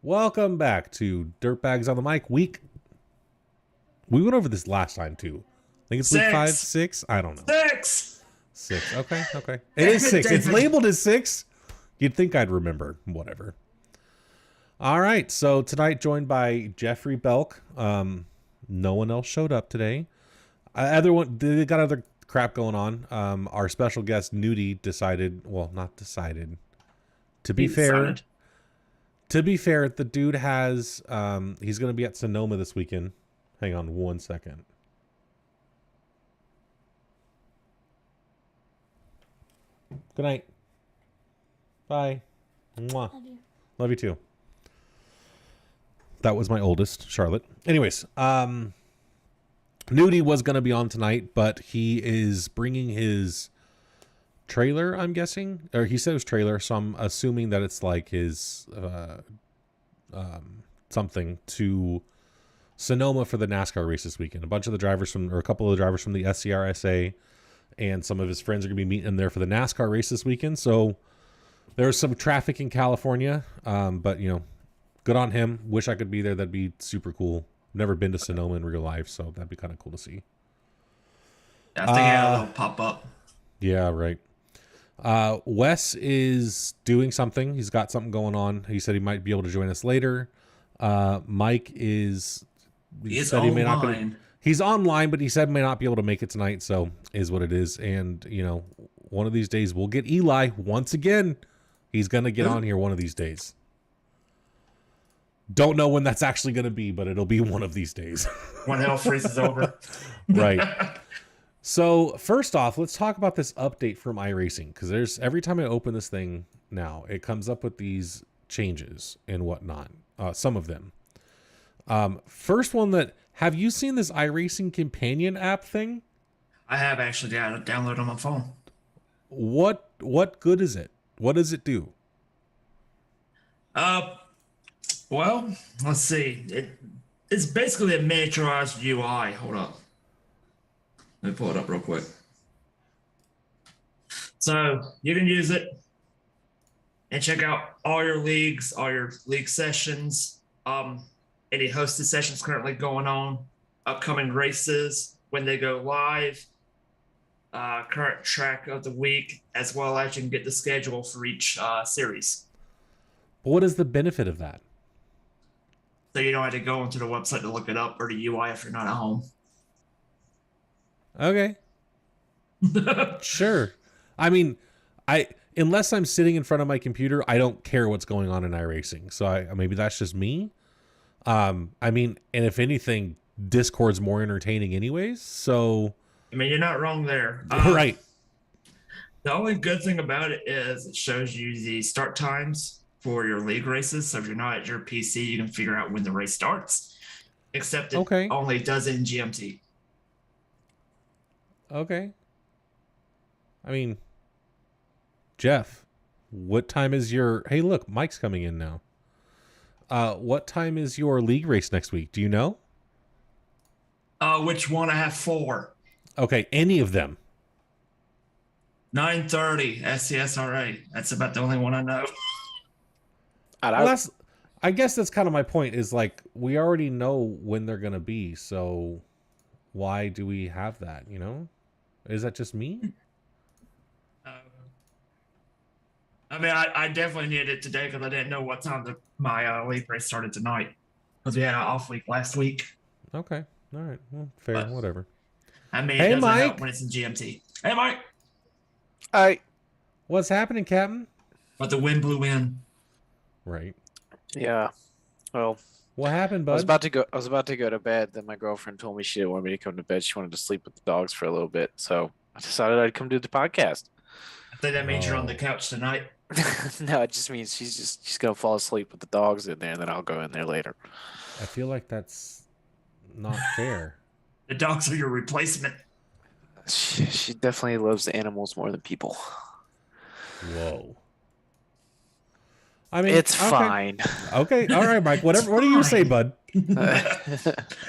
Welcome back to Dirtbags on the Mic. We went over this last time too. I think it's week 5, 6. I don't know. 6. Okay. It is 6. It's labeled as 6. You'd think I'd remember. Whatever. All right. So tonight, joined by Jeffrey Belk. No one else showed up today. They got other crap going on. Our special guest Nudie decided. Well, not decided. To be fair, the dude has. He's going to be at Sonoma this weekend. Hang on 1 second. Good night. Bye. Mwah. Love you too. That was my oldest, Charlotte. Anyways, Nudie was going to be on tonight, but he is bringing his trailer, I'm guessing. Or he said it was trailer, so I'm assuming that it's like his something to Sonoma for the NASCAR race this weekend. A couple of the drivers from the SCRSA and some of his friends are going to be meeting him there for the NASCAR race this weekend. So there's some traffic in California, but good on him. Wish I could be there. That'd be super cool. Never been to Sonoma in real life, so that'd be kind of cool to see. I think I had a little pop up. Yeah, right. Wes is doing something. He's got something going on. He said he might be able to join us later. Mike is. He's online. He's online, but he said may not be able to make it tonight. So is what it is. And one of these days we'll get Eli once again. He's gonna get on here one of these days. Don't know when that's actually gonna be, but it'll be one of these days. When hell freezes over. Right. So first off, let's talk about this update from iRacing, because every time I open this thing now, it comes up with these changes and whatnot. Some of them. First one have you seen this iRacing companion app thing? I have actually downloaded on my phone. What good is it? What does it do? Well, let's see. It's basically a miniaturized UI. Hold up. Let me pull it up real quick. So you can use it and check out all your leagues, all your league sessions, any hosted sessions currently going on, upcoming races, when they go live, current track of the week, as well as you can get the schedule for each series. What is the benefit of that? So you don't have to go onto the website to look it up or the UI if you're not at home. Okay. Sure. I mean, unless I'm sitting in front of my computer, I don't care what's going on in iRacing. So maybe that's just me. And if anything, Discord's more entertaining anyways. So you're not wrong there. Right. The only good thing about it is it shows you the start times for your league races. So if you're not at your PC, you can figure out when the race starts. Except it only does it in GMT. Okay. Jeff, what time is your... Hey, look, Mike's coming in now. What time is your league race next week? Do you know? Which one? I have 4. Okay, any of them. 9:30 SCSRA. That's about the only one I know. I guess that's kind of my point, is like, we already know when they're going to be, so why do we have that, Is that just me? I definitely needed it today because I didn't know what time my league race started tonight, because we had an off week last week. Okay. All right. Well, fair. Whatever. It doesn't help when it's in GMT. Hey, Mike. Hi. What's happening, Captain? But the wind blew in. Right. Yeah. Well, what happened, bud? I was about to go to bed. Then my girlfriend told me she didn't want me to come to bed. She wanted to sleep with the dogs for a little bit. So I decided I'd come do the podcast. I think that means you're on the couch tonight. No, it just means she's gonna fall asleep with the dogs in there, and then I'll go in there later. I feel like that's not fair. The dogs are your replacement. She definitely loves the animals more than people. Whoa. It's fine. Okay, all right, Mike. Whatever. What do you say, bud?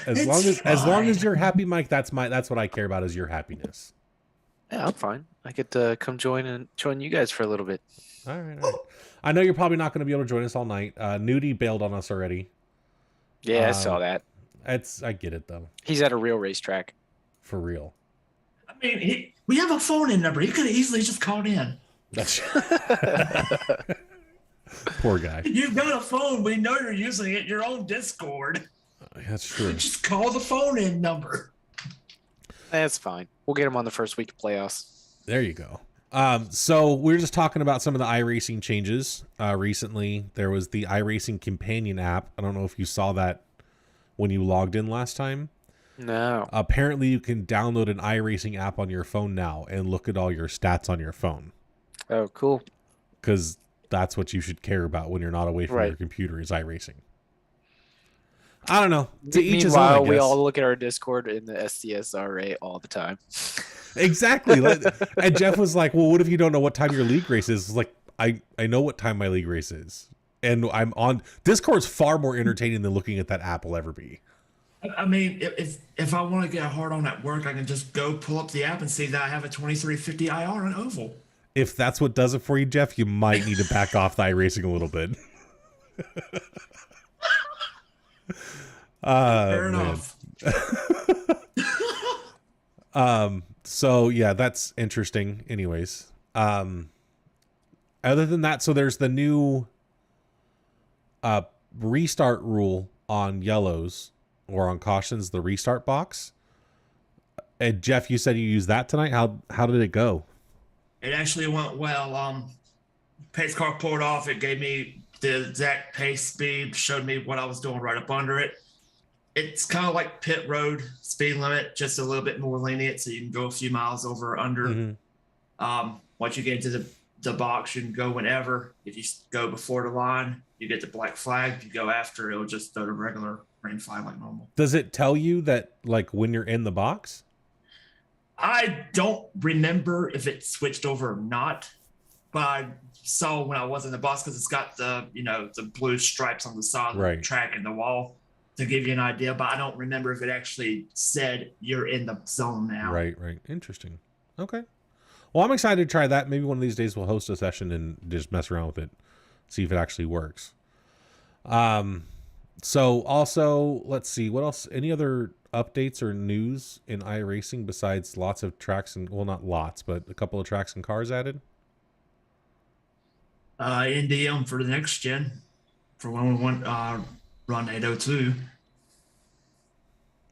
As long as you're happy, Mike. That's what I care about, is your happiness. Yeah, I'm fine. I get to come join you guys for a little bit. All right, all right. I know you're probably not going to be able to join us all night. Nudie bailed on us already. Yeah, I saw that. I get it though. He's at a real racetrack. For real. I mean, we have a phone-in number. He could have easily just called in. That's poor guy. You've got a phone. We know you're using it. Your own Discord. That's true. Just call the phone-in number. That's fine. We'll get him on the first week of playoffs. There you go. So we were just talking about some of the iRacing changes. Recently, there was the iRacing Companion app. I don't know if you saw that when you logged in last time. No. Apparently, you can download an iRacing app on your phone now and look at all your stats on your phone. Oh, cool. Because that's what you should care about when you're not away from Right. your computer is iRacing. I don't know. To each his Meanwhile, own, I we guess. all look at our Discord in the SDSRA all the time. Exactly. And Jeff was like, well, what if you don't know what time your league race is? It's like, I know what time my league race is. And I'm on Discord's far more entertaining than looking at that app will ever be. I mean, if I want to get hard on at work, I can just go pull up the app and see that I have a 2350 IR on Oval. If that's what does it for you, Jeff, you might need to back off the iRacing a little bit. Fair enough. So yeah, that's interesting. Anyways, other than that, so there's the new restart rule on yellows or on cautions, the restart box. And Jeff, you said you used that tonight. How did it go? It actually went well. Pace car pulled off. It gave me the exact pace speed, showed me what I was doing right up under it. It's kind of like pit road speed limit, just a little bit more lenient, so you can go a few miles over or under. Mm-hmm. Once you get into the box, you can go whenever. If you go before the line, you get the black flag. If you go after, it'll just throw the regular green flag like normal. Does it tell you that, like, when you're in the box? I don't remember if it switched over or not, but I saw when I was in the box because it's got the blue stripes on the side of the Right. track and the wall to give you an idea. But I don't remember if it actually said you're in the zone now. Right. Interesting. Okay. Well, I'm excited to try that. Maybe one of these days we'll host a session and just mess around with it, see if it actually works. So also, let's see, what else? Any other updates or news in iRacing besides lots of tracks and, well, not lots, but a couple of tracks and cars added? NDM for the next gen for when we want run 802.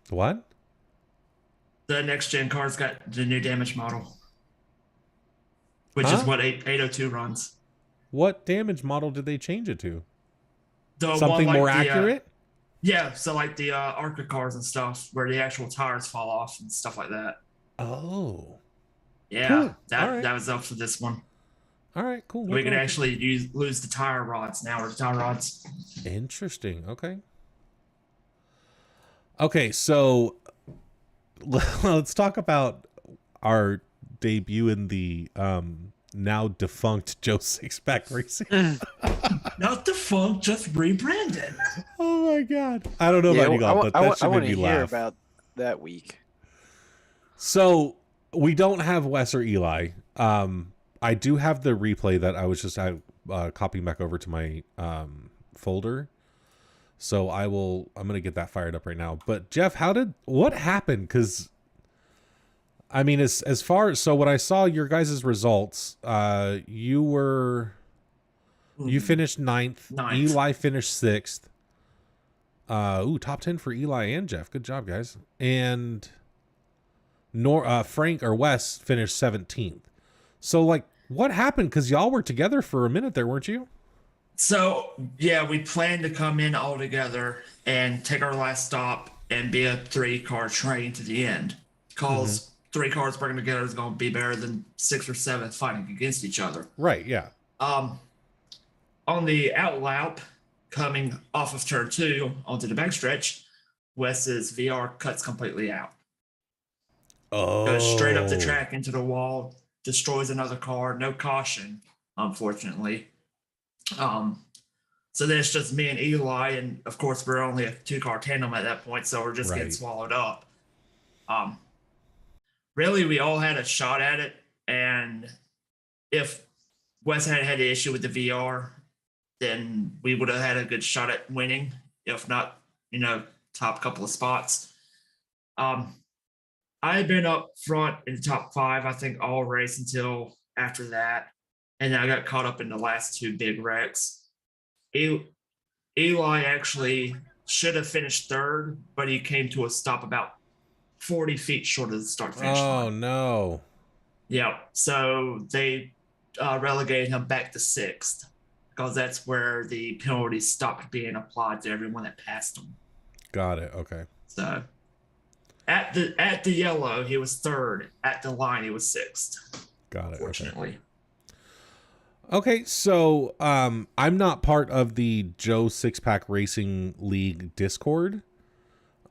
What? The next gen car's got the new damage model, which is what 802 runs. What damage model did they change it to? The Something one like more the, accurate? Yeah, so like the ARCA cars and stuff, where the actual tires fall off and stuff like that. Oh. Yeah, Cool. that Alright. that was up for this one. All right, cool. We can actually lose the tire rods now, or the tire rods. Interesting. Okay, so let's talk about our debut in the now defunct Joe Sixpack Racing. Not defunct, just rebranded. Oh my god! I don't know about you, but that should want make to me hear laugh. about that week. So we don't have Wes or Eli. I do have the replay that I was just copying back over to my folder. So I'm gonna get that fired up right now. But Jeff, what happened? Because I mean, as far as, so when I saw your guys' results, you finished ninth. Eli finished sixth. Top 10 for Eli and Jeff. Good job, guys. And Frank or Wes finished 17th. So, like, what happened? Because y'all were together for a minute there, weren't you? So yeah, we planned to come in all together and take our last stop and be a 3-car train to the end. Because 3 cars working together is going to be better than 6 or 7 fighting against each other. Right. Yeah. On the outlap, coming off of turn 2 onto the backstretch, Wes's VR cuts completely out. Oh. Goes straight up the track into the wall, destroys another car, no caution, unfortunately. So then it's just me and Eli, and of course we're only a 2-car tandem at that point, so we're just getting swallowed up. Really, we all had a shot at it, and if Wes had had the issue with the VR, then we would have had a good shot at winning, if not, top couple of spots. I had been up front in the top 5, I think, all race until after that. And then I got caught up in the last 2 big wrecks. Eli actually should have finished 3rd, but he came to a stop about 40 feet short of the start-finish line. Oh, no. Yeah, so they relegated him back to 6th because that's where the penalties stopped being applied to everyone that passed him. Got it. Okay. So at the yellow, he was 3rd. At the line, he was 6th. Got it. Fortunately. Okay, so I'm not part of the Joe Six Pack Racing League Discord,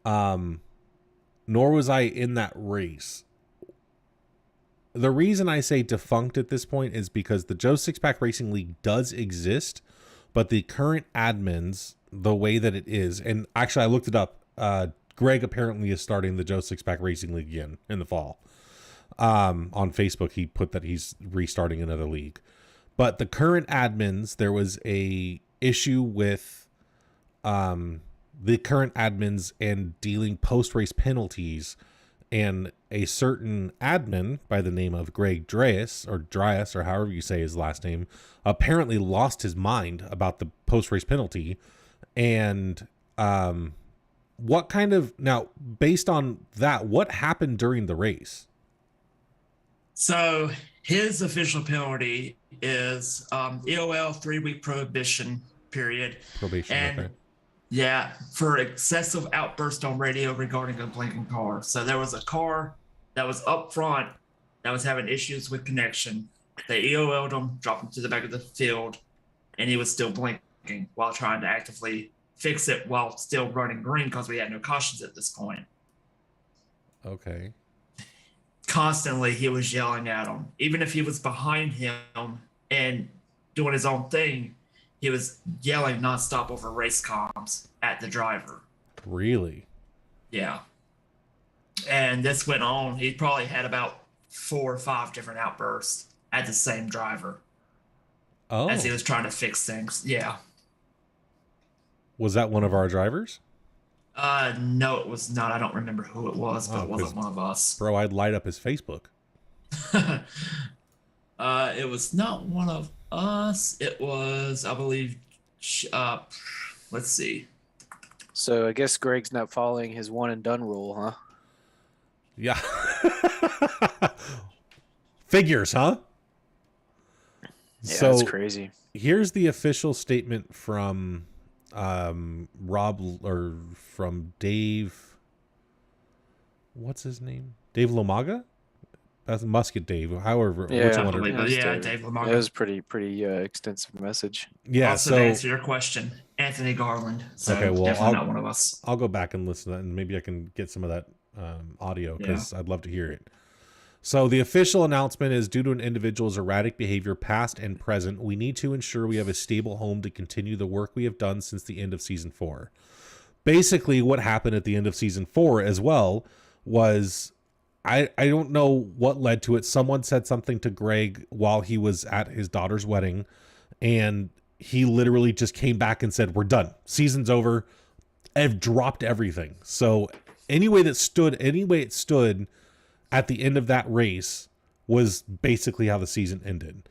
nor was I in that race. The reason I say defunct at this point is because the Joe Six Pack Racing League does exist, but the current admins, the way that it is, and actually I looked it up, Greg apparently is starting the Joe Six Pack Racing League again in the fall. On Facebook, he put that he's restarting another league. But the current admins, there was a issue with the current admins and dealing post-race penalties, and a certain admin by the name of Greg Dryas, or however you say his last name, apparently lost his mind about the post-race penalty. And now, based on that, what happened during the race? So his official penalty is EOL 3-week prohibition period. Probation, and okay. Yeah, for excessive outburst on radio regarding a blinking car. So there was a car that was up front that was having issues with connection. They EOL'd him, dropped him to the back of the field, and he was still blinking while trying to actively fix it while still running green because we had no cautions at this point. Okay. Constantly, he was yelling at him. Even if he was behind him and doing his own thing, he was yelling nonstop over race comms at the driver. Really? Yeah. And this went on. He probably had about 4 or 5 different outbursts at the same driver. Oh. As he was trying to fix things. Yeah. Was that one of our drivers? No, it was not. I don't remember who it was, but it wasn't one of us. Bro, I'd light up his Facebook. It was not one of us. It was, I believe, let's see. So I guess Greg's not following his one and done rule, huh? Yeah. Figures, huh? Yeah, so that's crazy. Here's the official statement from Rob, or from Dave. What's his name? Dave Lomaga? That's Musket Dave. However, Yeah, Dave Lamarca. It was pretty extensive message. Yeah. Also, so to answer your question, Anthony Garland. So okay, well, definitely not one of us. I'll go back and listen to that, and maybe I can get some of that audio, because I'd love to hear it. So the official announcement is, due to an individual's erratic behavior, past and present, we need to ensure we have a stable home to continue the work we have done since the end of season 4. Basically, what happened at the end of season 4 as well was, I don't know what led to it. Someone said something to Greg while he was at his daughter's wedding, and he literally just came back and said, "We're done. Season's over. I've dropped everything." So any way it stood at the end of that race was basically how the season ended.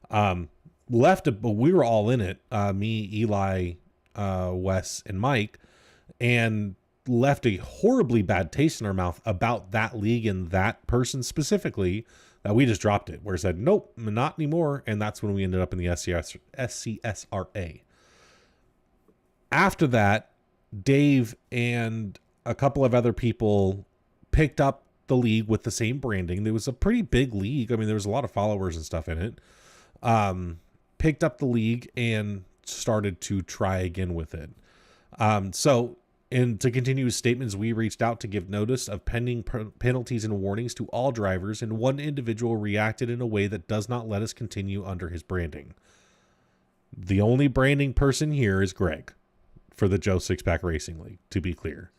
But we were all in it. Me, Eli, Wes, and Mike, and left a horribly bad taste in our mouth about that league and that person specifically, that we just dropped it, where it said, nope, not anymore. And that's when we ended up in the SCSRA. After that, Dave and a couple of other people picked up the league with the same branding. There was a pretty big league. I mean, there was a lot of followers and stuff in it. Picked up the league and started to try again with it. And to continue his statements, we reached out to give notice of pending penalties and warnings to all drivers, and one individual reacted in a way that does not let us continue under his branding. The only branding person here is Greg for the Joe Six Pack Racing League, to be clear.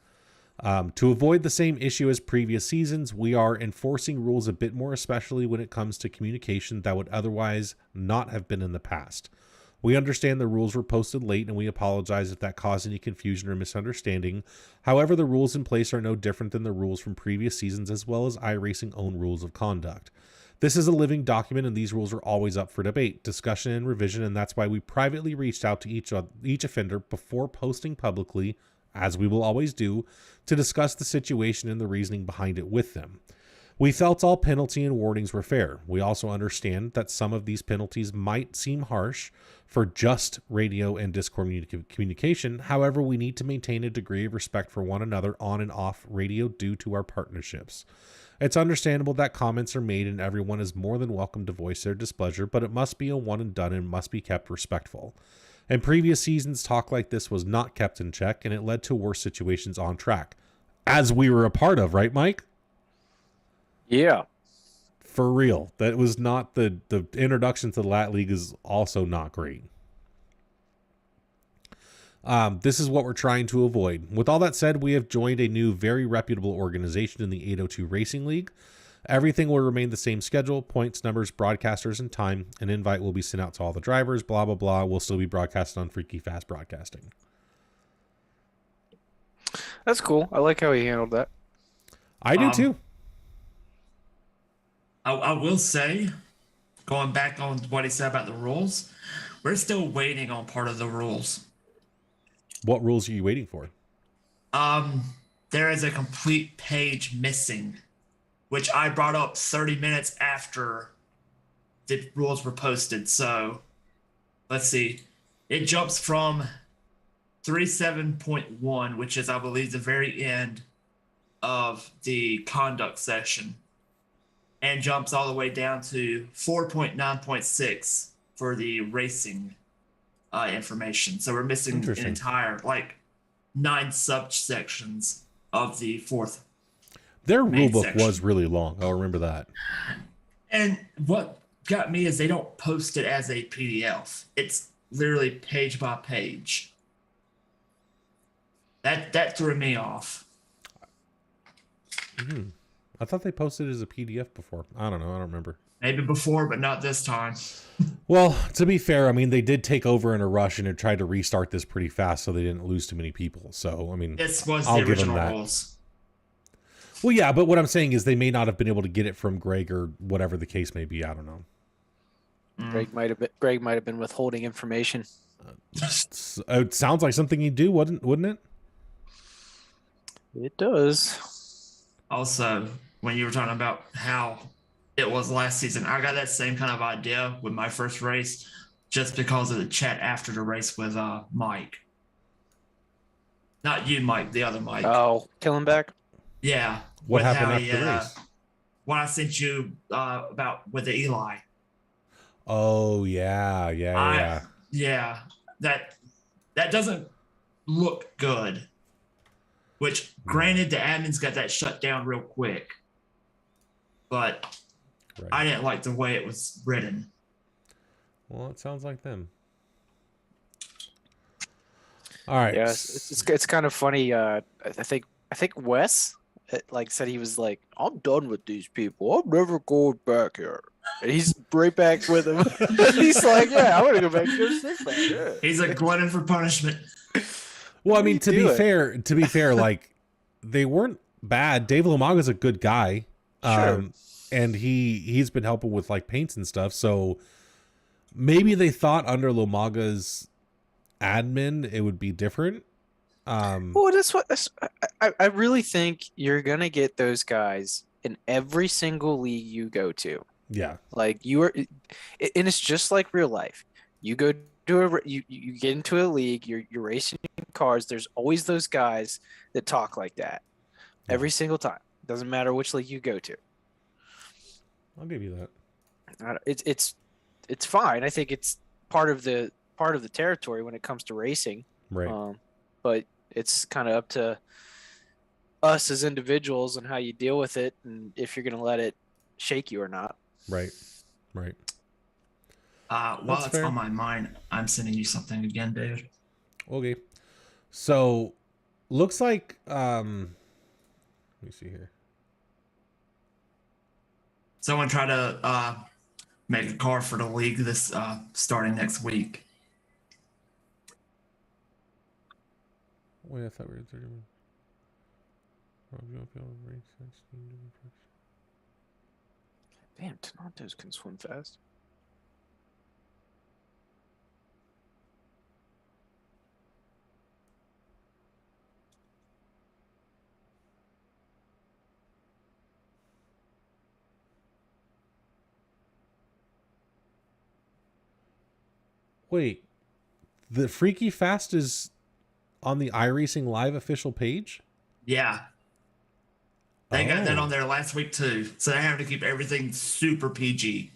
To avoid the same issue as previous seasons, we are enforcing rules a bit more, especially when it comes to communication that would otherwise not have been in the past. We understand the rules were posted late, and we apologize if that caused any confusion or misunderstanding. However, the rules in place are no different than the rules from previous seasons, as well as iRacing own rules of conduct. This is a living document, and these rules are always up for debate, discussion, and revision, and that's why we privately reached out to each offender before posting publicly, as we will always do, to discuss the situation and the reasoning behind it with them. We felt all penalty and warnings were fair. We also understand that some of these penalties might seem harsh for just radio and Discord communication. However, we need to maintain a degree of respect for one another on and off radio due to our partnerships. It's understandable that comments are made and everyone is more than welcome to voice their displeasure, but it must be a one and done and must be kept respectful. In previous seasons, talk like this was not kept in check, and it led to worse situations on track, as we were a part of, right, Mike? Yeah. For real. That was not the introduction to the Lat League is also not great. This is what we're trying to avoid. With all that said, we have joined a new, very reputable organization in the 802 Racing League. Everything will remain the same schedule, points, numbers, broadcasters, and time. An invite will be sent out to all the drivers, blah, blah, blah. We'll still be broadcasted on Freaky Fast Broadcasting. That's cool. I like how he handled that. I do too. I will say, going back on what he said about the rules, we're still waiting on part of the rules. What rules are you waiting for? There is a complete page missing, which I brought up 30 minutes after the rules were posted. So let's see. It jumps from 37.1, which is, I believe, the very end of the conduct session, and jumps all the way down to 4.9.6 for the racing information. So we're missing an entire, 9 subsections of the fourth. Their rulebook was really long. I'll remember that. And what got me is they don't post it as a PDF. It's literally page by page. That threw me off. I thought they posted it as a PDF before. I don't know. I don't remember. Maybe before, but not this time. Well, to be fair, I mean, they did take over in a rush and had tried to restart this pretty fast so they didn't lose too many people. So, I mean, this was I'll the give them original that. rules. Well, yeah, but what I'm saying is they may not have been able to get it from Greg or whatever the case may be. I don't know. Greg might have been withholding information. It sounds like something you do, wouldn't it? It does. Also, when you were talking about how it was last season, I got that same kind of idea with my first race, just because of the chat after the race with Mike. Not you, Mike, the other Mike. Oh, Killenbeck? Yeah. What happened after the race? What I sent you about with the Eli. Oh, yeah. Yeah. That doesn't look good. Which, granted, the admins got that shut down real quick. But right. I didn't like the way it was written. Well, it sounds like them. All right. Yeah, it's kind of funny. I think Wes said he was like, I'm done with these people. I'm never going back here. And he's right back with him. He's like, yeah, I want to go back to your sick back. Yeah. He's a glutton for punishment. Well, I mean, to be fair, like, they weren't bad. Dave Lumaga's a good guy. Sure. And he's been helping with like paints and stuff. So maybe they thought under Lumaga's admin it would be different. Well, I really think you're gonna get those guys in every single league you go to. Yeah. Like and it's just like real life. You go to you get into a league, you're racing cars. There's always those guys that talk like that every single time. Doesn't matter which league you go to. I'll give you that. It's fine. I think it's part of the territory when it comes to racing. Right. But it's kind of up to us as individuals and how you deal with it, and if you're going to let it shake you or not. Right. While it's on my mind, I'm sending you something again, David. Okay. So looks like Let me see here. Someone tried to make a car for the league this starting next week. Wait, I thought we were 30 minutes. Damn, Tonantos can swim fast. Wait, the Freaky Fast is on the iRacing Live official page? Yeah. They got that on there last week too. So they have to keep everything super PG.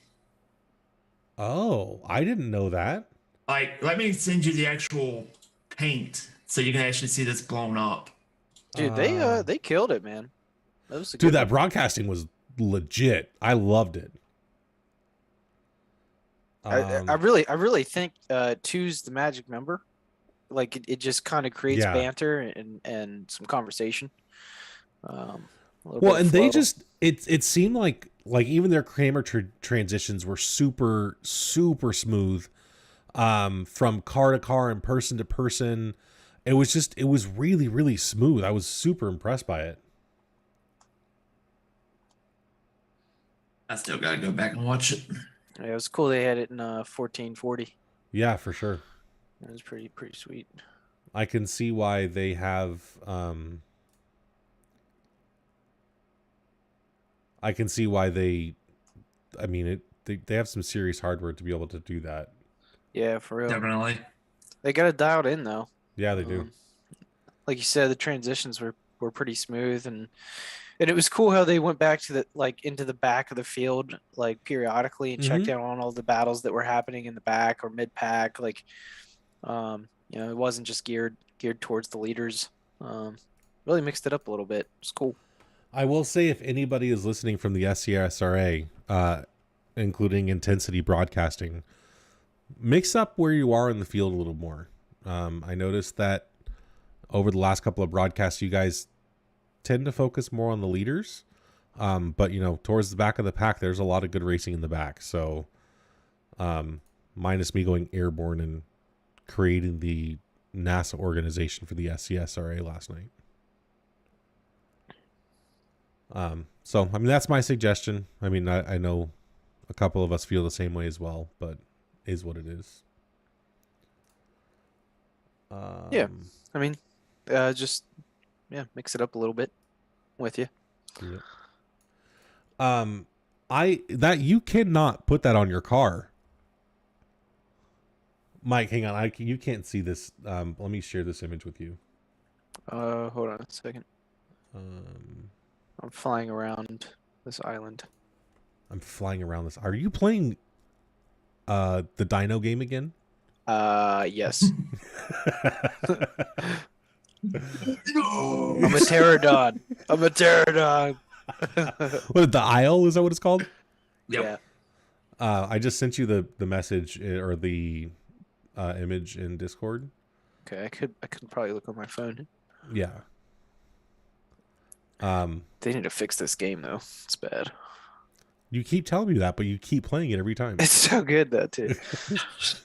Oh, I didn't know that. Like, let me send you the actual paint so you can actually see this blown up. Dude, they killed it, man. That was a dude, good that one. broadcasting was legit. I loved it. I really think two's the magic number. Like it just kind of creates banter and some conversation. Well, and they just it seemed like even their Kramer transitions were super smooth, from car to car and person to person. It was really smooth. I was super impressed by it. I still gotta go back and watch it. Yeah, it was cool. They had it in 1440. Yeah, for sure. It was pretty sweet. I can see why they have. I can see why they. I mean, they have some serious hardware to be able to do that. Yeah, for real. Definitely. They got it dialed in though. Yeah, they do. Like you said, the transitions were pretty smooth, and it was cool how they went back to the into the back of the field periodically and checked out on all the battles that were happening in the back or mid pack. It wasn't just geared towards the leaders. Really mixed it up a little bit. It's cool. I will say, if anybody is listening from the SCSRA, including Intensity Broadcasting, mix up where you are in the field a little more. I noticed that over the last couple of broadcasts, you guys tend to focus more on the leaders. But, towards the back of the pack, there's a lot of good racing in the back. So, minus me going airborne and creating the NASA organization for the SCSRA last night. So, I mean, that's my suggestion. I mean, I know a couple of us feel the same way as well, but is what it is. Yeah. I mean, mix it up a little bit with you. Yeah. You cannot put that on your car. Mike, hang on. You can't see this. Let me share this image with you. Hold on a second. I'm flying around this island. Are you playing the Dino game again? Yes. I'm a pterodon. What, the Isle? Is that what it's called? Yep. Yeah. I just sent you the message or the image in Discord. Okay, I could probably look on my phone. Yeah. They need to fix this game though. It's bad. You keep telling me that, but you keep playing it every time. It's so good though too.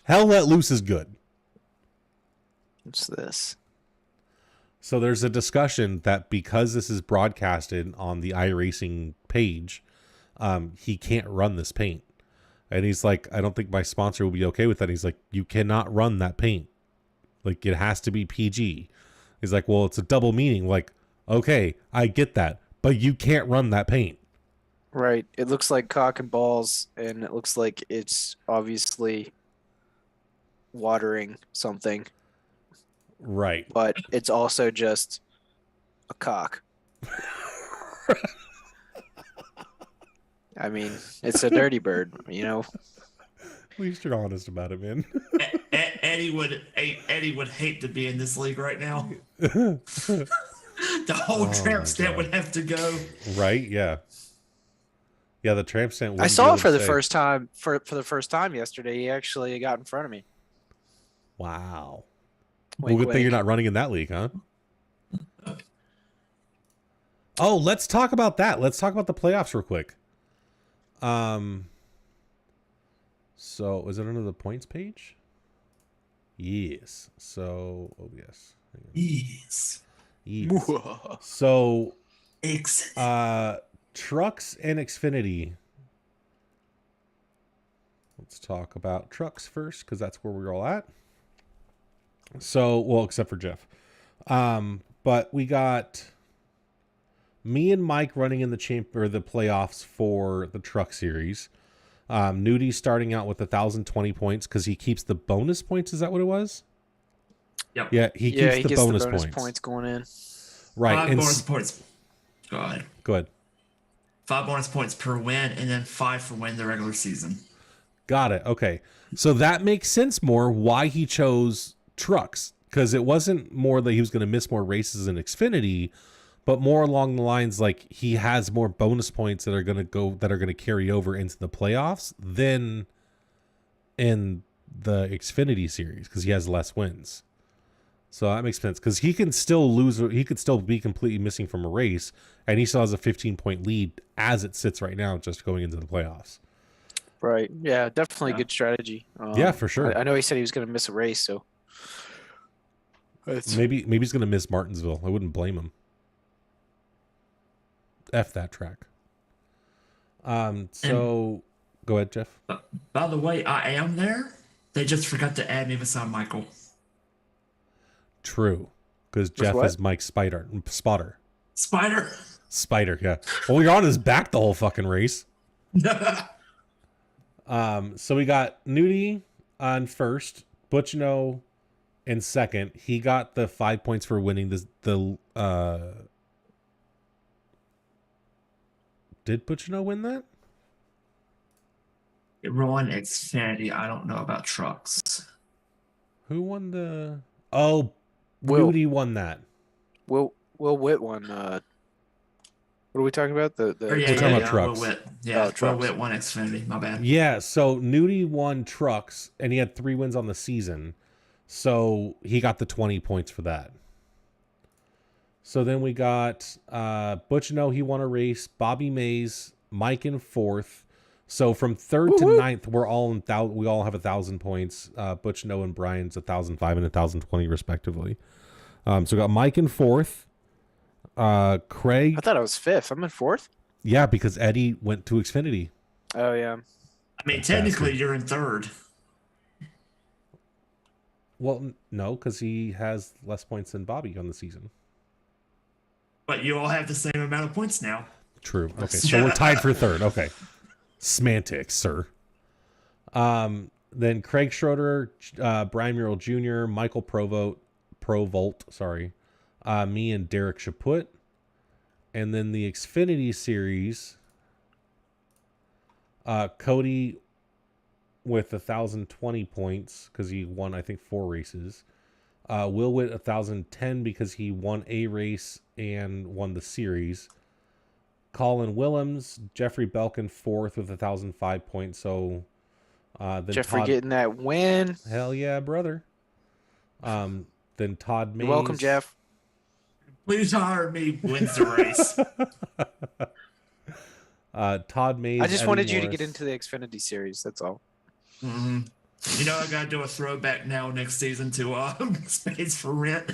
Hell Let Loose is good. What's this? So there's a discussion that because this is broadcasted on the iRacing page, he can't run this paint. And he's like, I don't think my sponsor will be okay with that. He's like, you cannot run that paint. Like, it has to be PG. He's like, well, it's a double meaning. Like, okay, I get that, but you can't run that paint. Right. It looks like cock and balls, and it looks like it's obviously watering something. Right. But it's also just a cock. I mean, it's a dirty bird, At least you're honest about it, man. Eddie would hate to be in this league right now. The whole tramp stamp would have to go. Right? Yeah. Yeah, the tramp stamp. I saw it for the first time. For the first time yesterday, he actually got in front of me. Wow. Wink, Well, good thing wink. you're not running in that league, huh? Oh, let's talk about that. Let's talk about the playoffs real quick. So is it under the points page? Yes. So, oh yes. Yes. Yes. So, Excellent. trucks and Xfinity. Let's talk about trucks first, because that's where we're all at. So, well, except for Jeff. But we got me and Mike running in the the playoffs for the truck series. Nudie starting out with 1,020 points because he keeps the bonus points. Is that what it was? Yep. Yeah, he keeps the gets bonus the bonus points. points going in. Right. 5 and bonus points. Go ahead. Go ahead. 5 bonus points per win, and then 5 for win the regular season. Got it. Okay. So that makes sense more why he chose trucks, because it wasn't more that he was going to miss more races in Xfinity, but more along the lines like he has more bonus points that are going to carry over into the playoffs than in the Xfinity series because he has less wins. So that makes sense because he can still lose. He could still be completely missing from a race, and he still has a 15-point lead as it sits right now, just going into the playoffs. Right. Yeah, definitely a good strategy. Yeah, for sure. I know he said he was going to miss a race, so maybe he's going to miss Martinsville. I wouldn't blame him. F that track. So go ahead, Jeff. By the way, I am there. They just forgot to add me beside Michael. True, because Jeff is Mike's spotter. Spider, yeah. Well, you're on his back the whole fucking race. So we got Nudie on first, Butchino in second. He got the 5 points for winning Did Butchino win that? It won Xfinity. I don't know about trucks. Who won the? Oh, Will. Nudie won that. Will Witt won. What are we talking about? We're talking about trucks. Will Witt. Yeah, trucks. Will Witt won Xfinity. My bad. Yeah, so Nudie won trucks, and he had 3 wins on the season. So he got the 20 points for that. So then we got Butchino, he won a race. Bobby Mays, Mike in fourth. So from third to ninth, we all have 1,000 points. Butchino and Brian's 1,005 and 1,020 respectively. So we got Mike in fourth. Craig. I thought I was fifth. I'm in fourth. Yeah, because Eddie went to Xfinity. Oh yeah. I mean, technically, you're in third. Well, no, because he has less points than Bobby on the season. But you all have the same amount of points now. True. Okay, so we're tied for third. Okay. Semantics, sir. Then Craig Schroeder, Brian Murrell Jr., Michael Provolt, me and Derek Chaput. And then the Xfinity series, Cody with 1,020 points because he won, I think, 4 races. Will Witt 1,010 because he won a race and won the series. Colin Willems, Jeffrey Belkin fourth with 1,005 points. So then Jeffrey Todd, getting that win. hell yeah, brother. Then Todd Mays. You're welcome, Jeff. Please hire me. Wins the race. Todd Mays. I just Eddie wanted you to Morris. get into the Xfinity series. That's all. Mm-hmm. You know, I gotta do a throwback now next season to Spades for Rent.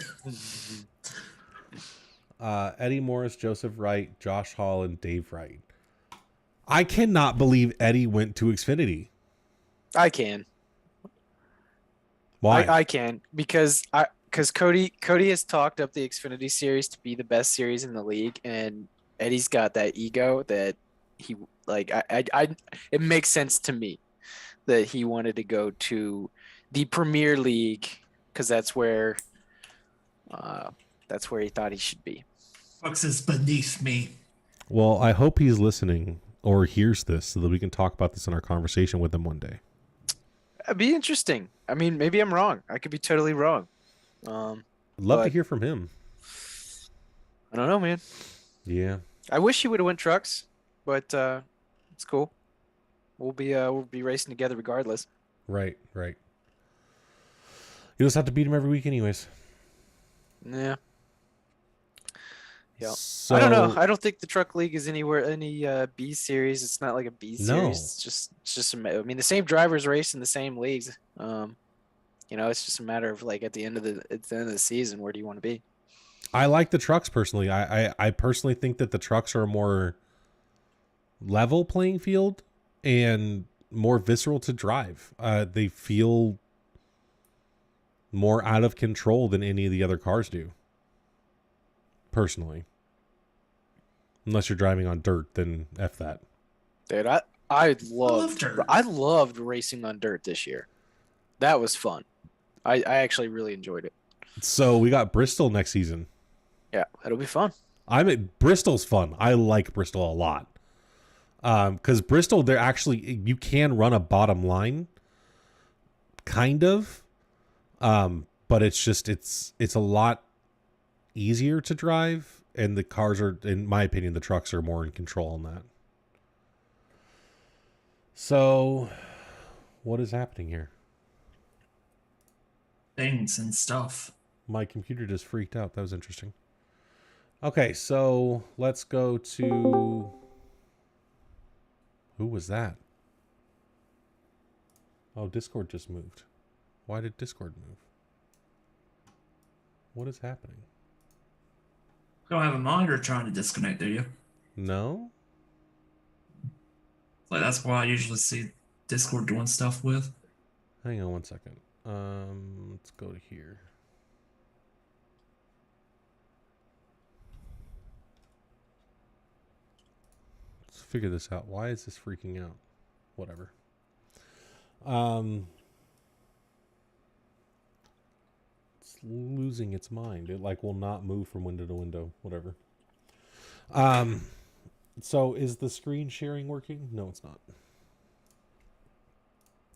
Eddie Morris, Joseph Wright, Josh Hall, and Dave Wright. I cannot believe Eddie went to Xfinity. I can. Why? I can because Cody has talked up the Xfinity series to be the best series in the league, and Eddie's got that ego that he it makes sense to me that he wanted to go to the Premier League because that's where he thought he should be. Fox is beneath me. Well, I hope he's listening or hears this so that we can talk about this in our conversation with him one day. It'd be interesting. I mean, maybe I'm wrong. I could be totally wrong. Love to hear from him. I don't know, man. Yeah. I wish he would have went trucks, but it's cool. We'll be racing together regardless. Right. You just have to beat him every week anyways. Yeah. Yeah. So I don't know. I don't think the truck league is anywhere any B series. It's not like a B No. series. It's just I mean the same drivers race in the same leagues. You know, it's just a matter of like at the end of the season, where do you want to be? I like the trucks personally. I personally think that the trucks are a more level playing field and more visceral to drive. They feel more out of control than any of the other cars do. Personally. Unless you're driving on dirt, then F that. Dude, I loved racing on dirt this year. That was fun. I actually really enjoyed it. So we got Bristol next season. Yeah, it'll be fun. Bristol's fun. I like Bristol a lot. Because Bristol, they're actually, you can run a bottom line, kind of, but it's a lot easier to drive, and the cars are, in my opinion, the trucks are more in control on that. So, what is happening here? Things and stuff. My computer just freaked out. That was interesting. Okay, so let's go to... Who was that? Oh, Discord just moved. Why did Discord move? What is happening? You don't have a monitor trying to disconnect, do you? No? Like that's why I usually see Discord doing stuff with. Hang on one second. Let's go to here. Let's figure this out. Why is this freaking out? Whatever. It's losing its mind. It like will not move from window to window. Whatever. So is the screen sharing working? No, it's not.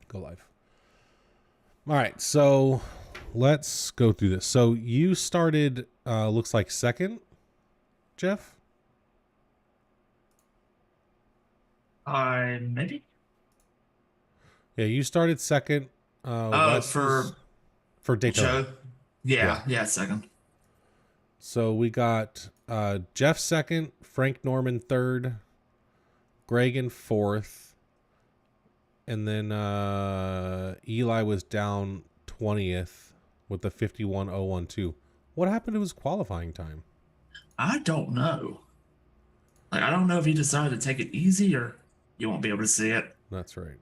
Go live. All right, so let's go through this. So you started, looks like second, Jeff? Maybe. Yeah, you started second. For Daytona. Joe. Yeah, second. So we got Jeff second, Frank Norman third, Greg in fourth, and then Eli was down 20th with the 51.012. What happened to his qualifying time? I don't know. Like I don't know if he decided to take it easy or you won't be able to see it. That's right.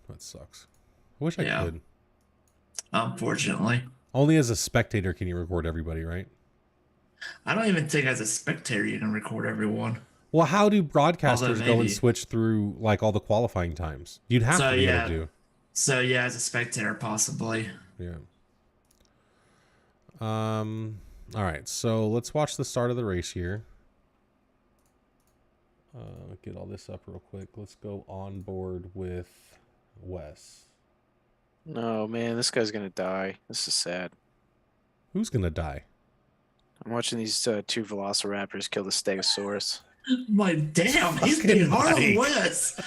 That sucks. I wish I could. Unfortunately. Only as a spectator can you record everybody, right? I don't even think as a spectator you can record everyone. Well, how do broadcasters go and switch through like all the qualifying times? You'd have to be able to. So yeah, as a spectator, possibly. Yeah. All right. So let's watch the start of the race here. Get all this up real quick. Let's go on board with Wes. No, man, this guy's gonna die. This is sad. Who's gonna die? I'm watching these two velociraptors kill the Stegosaurus. My damn, he's getting hard on Wes.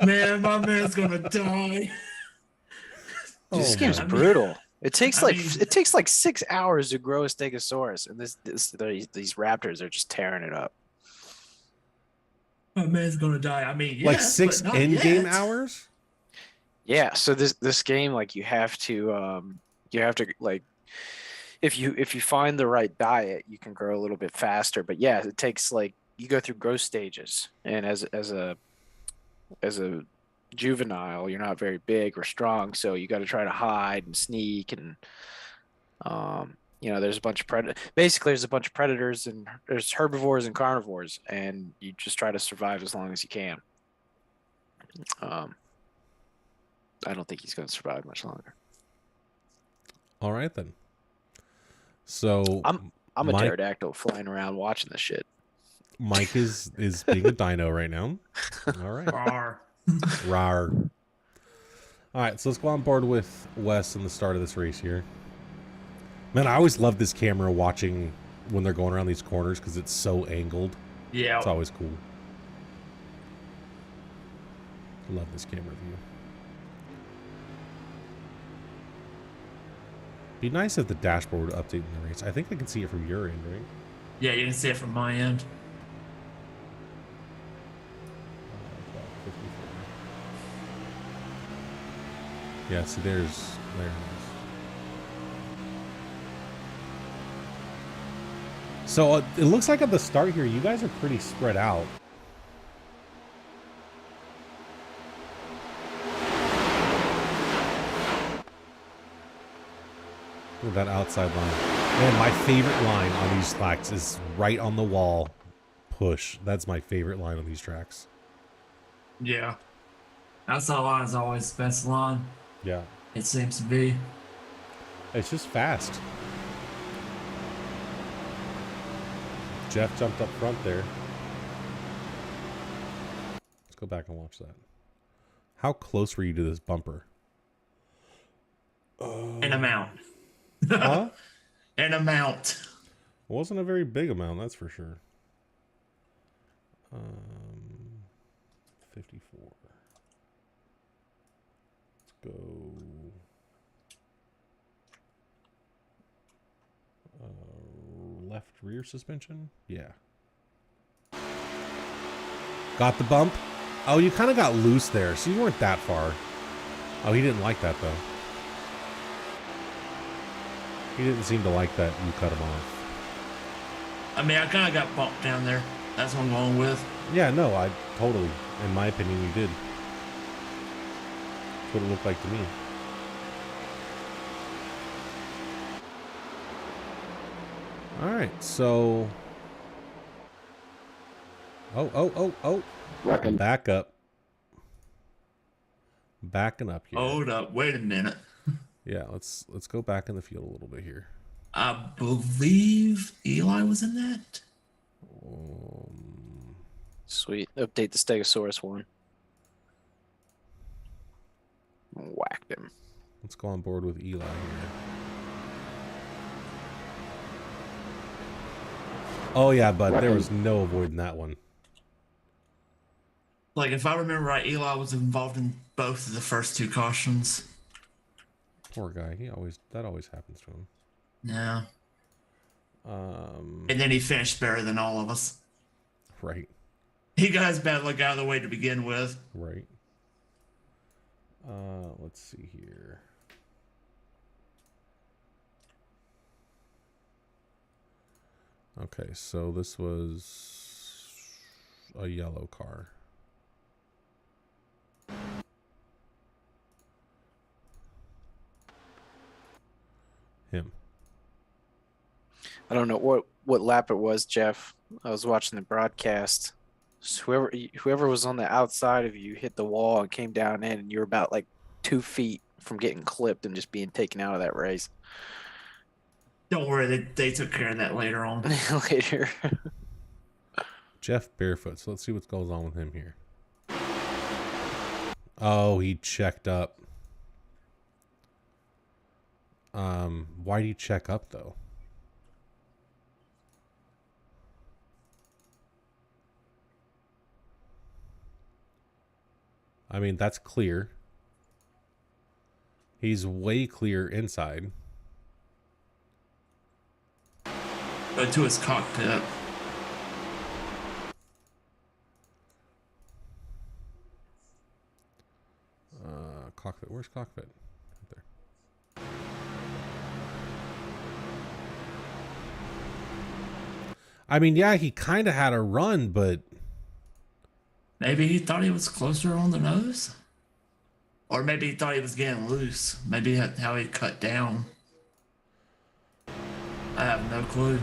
Man, my man's gonna die. This game's brutal. It takes it takes like 6 hours to grow a Stegosaurus, and these raptors are just tearing it up. My man's gonna die. I mean, yes, like 6 in-game hours? Yeah, so this game, like you have to like if you find the right diet, you can grow a little bit faster. But yeah, it takes like you go through growth stages, and as a juvenile, you're not very big or strong, so you got to try to hide and sneak, and there's a bunch of there's a bunch of predators, and there's herbivores and carnivores, and you just try to survive as long as you can. I don't think he's going to survive much longer. All right then. So I'm a pterodactyl flying around watching this shit. Mike is being a dino right now. All right. Rawr. Rawr. All right, so let's go on board with Wes in the start of this race here. Man, I always love this camera watching when they're going around these corners because it's so angled. Yeah. It's always cool. Love this camera view. Be nice if the dashboard would update in the race. I think I can see it from your end, right? Yeah, you can see it from my end. Yeah, see, there it is. So it looks like at the start here, you guys are pretty spread out. Look at that outside line. Man, my favorite line on these tracks is right on the wall. Push. That's my favorite line on these tracks. Yeah. Outside line is always the best line. Yeah. It seems to be. It's just fast. Jeff jumped up front there. Let's go back and watch that. How close were you to this bumper? An amount. Huh? An amount. It wasn't a very big amount, that's for sure. 54. Let's go. Left rear suspension? Yeah. Got the bump? Oh, you kind of got loose there, so you weren't that far. Oh, he didn't like that, though. He didn't seem to like that you cut him off. I mean, I kind of got bumped down there. That's what I'm going with. Yeah, no, I totally, in my opinion, you did. That's what it looked like to me. Alright, so... Oh. Back up. Backing up here. Hold up. Wait a minute. Yeah, let's go back in the field a little bit here. I believe Eli was in that. Sweet. Update the Stegosaurus one. Whacked him. Let's go on board with Eli here. Oh yeah, but there was no avoiding that one. Like, if I remember right, Eli was involved in both of the first two cautions. Poor guy. That always happens to him. Yeah. And then he finished better than all of us. Right. He got his bad luck out of the way to begin with. Right. Let's see here. Okay, so this was a yellow car. Him. I don't know what lap it was, Jeff. I was watching the broadcast. So whoever was on the outside of you hit the wall and came down in, and you were about like 2 feet from getting clipped and just being taken out of that race. Don't worry, they took care of that later on. Later. Jeff barefoot. So let's see what goes on with him here. Oh, he checked up. Why did he check up though? I mean, that's clear. He's way clear inside. Go to his cockpit. Cockpit. Where's cockpit? Right there. I mean, yeah, he kind of had a run, but... Maybe he thought he was closer on the nose? Or maybe he thought he was getting loose. Maybe that's how he cut down. I have no clue.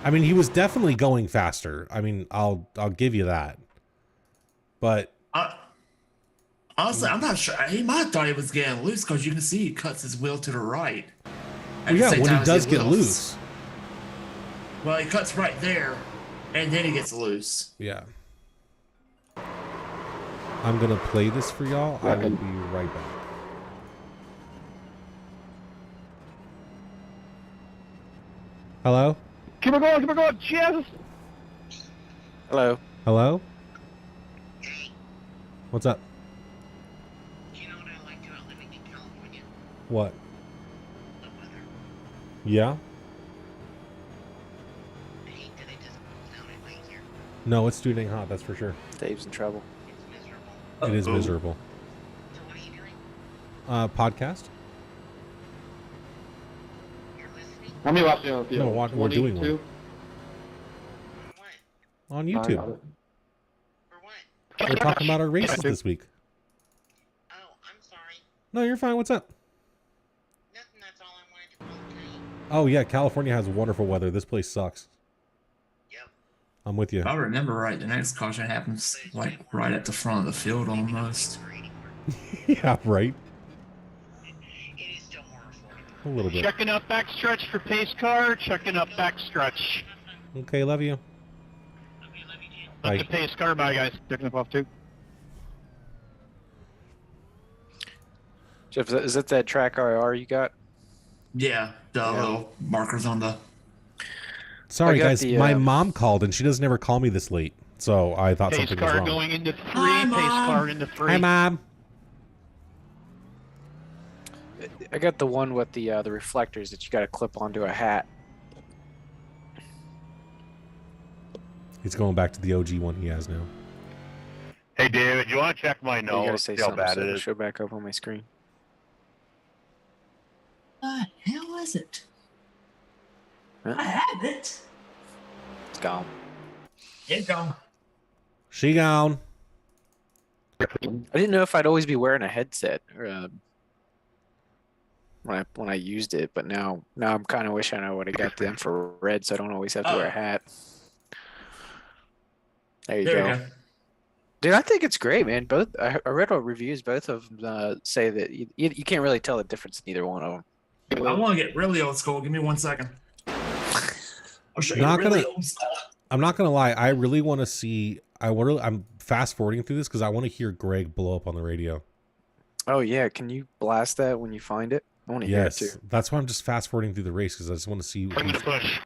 I mean, he was definitely going faster. I mean, I'll give you that. But... honestly, I'm not sure. He might have thought he was getting loose because you can see he cuts his wheel to the right. Well, yeah, when he does get loose. Well, he cuts right there, and then he gets loose. Yeah. I'm going to play this for y'all. I will be right back. Hello? Keep it going, cheers! Hello. Hello? What's up? You know what I like about living in California? What? The weather. Yeah? No, it's too dang hot. That's for sure. Dave's in trouble. It's miserable. It is miserable. So what are you doing? Podcast? You're listening? How many laps do you have? No, we're doing one. 22? For what? On I got YouTube. it. For what? We're talking about our races this week. Oh, I'm sorry. No, you're fine. What's up? Nothing, that's all I wanted to call and tell you. Oh, yeah. California has wonderful weather. This place sucks. Yep. I'm with you. If I remember right, the next caution happens like right at the front of the field almost. Yeah, right. It is still more affordable. A little bit. Checking up backstretch for pace car. Checking up backstretch. Okay, love you. Okay, love you too. Bye. Up to pace car. Bye, guys. Checking up off too. Jeff, is that track IR you got? Yeah, the little markers on the. Sorry, I got guys. the, My mom called, and she doesn't ever call me this late. So I thought Pace something was car wrong. going into 3. Hi, Pace Mom. car into 3. Hi, Mom. I got the one with the reflectors that you got to clip onto a hat. He's going back to the OG one he has now. Hey, David, you want to check my You got to nose? say See how something bad so it it'll is. show back up on my screen. The hell is it? Huh? I had it. It's gone. It gone. She gone. I didn't know if I'd always be wearing a headset or, when I used it, but now I'm kind of wishing I would have got the infrared, so I don't always have to wear a hat. There you There go. we go. Dude, I think it's great, man. Both I read all reviews. Both of them say that you can't really tell the difference in either one of them. I want to get really old school. Give me 1 second. I'll show you Not really gonna- old school. I'm not gonna lie. I really want to see. I'm fast forwarding through this because I want to hear Greg blow up on the radio. Oh yeah, can you blast that when you find it? I want to hear it Yes, too. that's why I'm just fast forwarding through the race because I just want to see. I'm gonna push.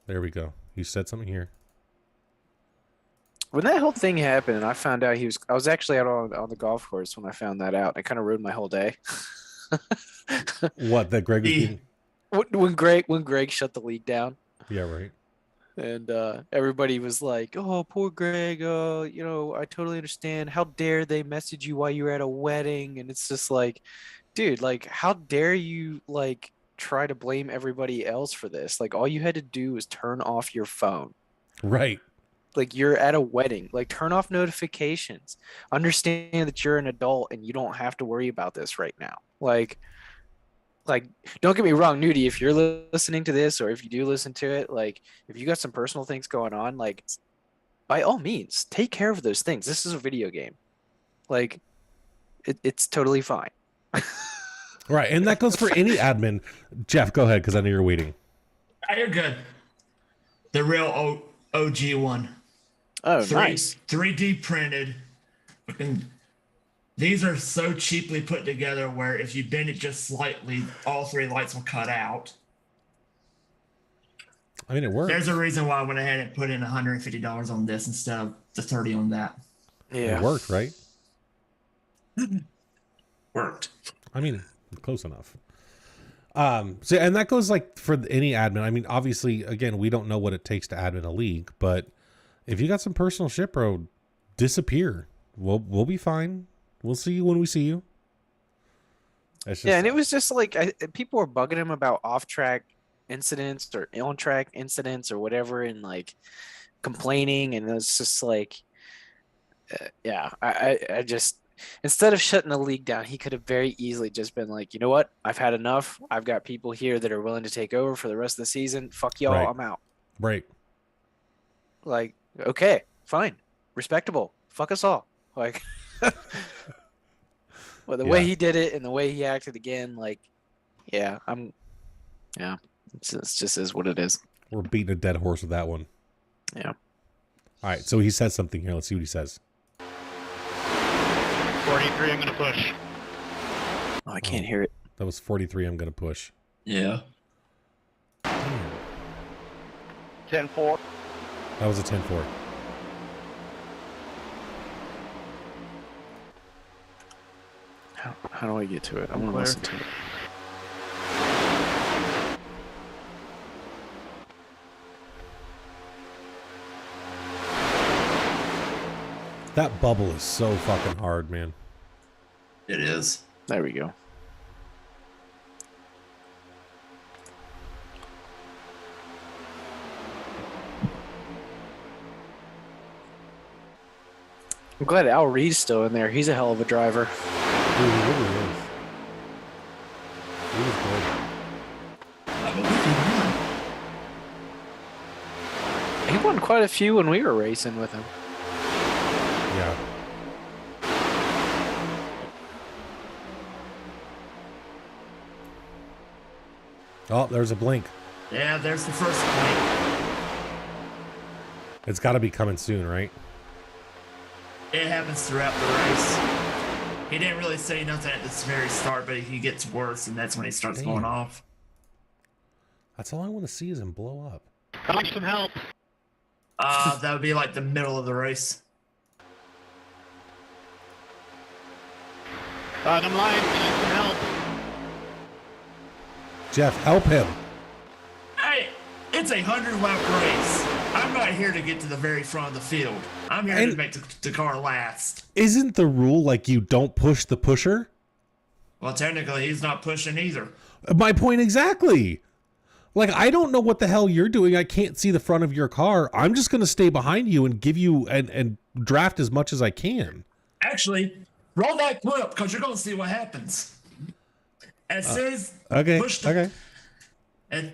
There we go. You said something here. When that whole thing happened, and I found out I was actually out on the golf course when I found that out. It kind of ruined my whole day. What that Greg was Yeah. being? when Greg shut the league down. Yeah, right. And everybody was like, "Oh, poor Greg. I totally understand. How dare they message you while you were at a wedding?" And it's just like, dude, like, how dare you like try to blame everybody else for this? Like, all you had to do was turn off your phone. Right. Like, you're at a wedding. Like, turn off notifications. Understand that you're an adult and you don't have to worry about this right now. Like, don't get me wrong, Nudie, if you're listening to this or if you do listen to it, like, if you got some personal things going on, like, by all means, take care of those things. This is a video game. Like, it's totally fine. Right, and that goes for any admin. Jeff, go ahead because I know you're waiting. Ah, you're good. The real OG one. Oh, nice. 3D printed. Fucking, these are so cheaply put together where if you bend it just slightly, all 3 lights will cut out. I mean, it works. There's a reason why I went ahead and put in $150 on this instead of the 30 on that. Yeah. It worked, right? Worked. I mean, close enough. So, and that goes like for any admin. I mean, obviously, again, we don't know what it takes to admin a league, but if you got some personal shit, bro, disappear. We'll be fine. We'll see you when we see you. It's just, Yeah, and it was just like people were bugging him about off-track incidents or on-track incidents or whatever, and like complaining, and it was just like, I just, instead of shutting the league down, he could have very easily just been like, you know what, I've had enough. I've got people here that are willing to take over for the rest of the season. Fuck y'all, Right. I'm out. right. Like, okay, fine, respectable. Fuck us all. Like, well, the way Yeah. he did it and the way he acted again, like, it's just is what it is. We're beating a dead horse with that one. Yeah. All right, so he says something here. Let's see what he says. 43, I'm gonna push. Oh, I can't hear it. That was 43. I'm gonna push. Yeah. 10-4. That was a 10-4. How do I get to it? I want to Clear. listen to it. That bubble is so fucking hard, man. It is. There we go. I'm glad Al Reed's still in there. He's a hell of a driver. Dude, he really is. He was good. I believe he won. He won quite a few when we were racing with him. Yeah. Oh, there's a blink. Yeah, there's the first point. It's got to be coming soon, right? It happens throughout the race. He didn't really say nothing at this very start, but he gets worse, and that's when he starts going off. That's all I want to see is him blow up. I need some help. That would be like the middle of the race. Bottom line, I need some help. Jeff, help him. Hey, it's a 100-lap race. I'm not here to get to the very front of the field. I'm here to make the car last. Isn't the rule like you don't push the pusher? Well, technically, he's not pushing either. My point exactly. Like, I don't know what the hell you're doing. I can't see the front of your car. I'm just going to stay behind you and give you and draft as much as I can. Actually, roll that clip because you're going to see what happens. As soon as push the, Okay. And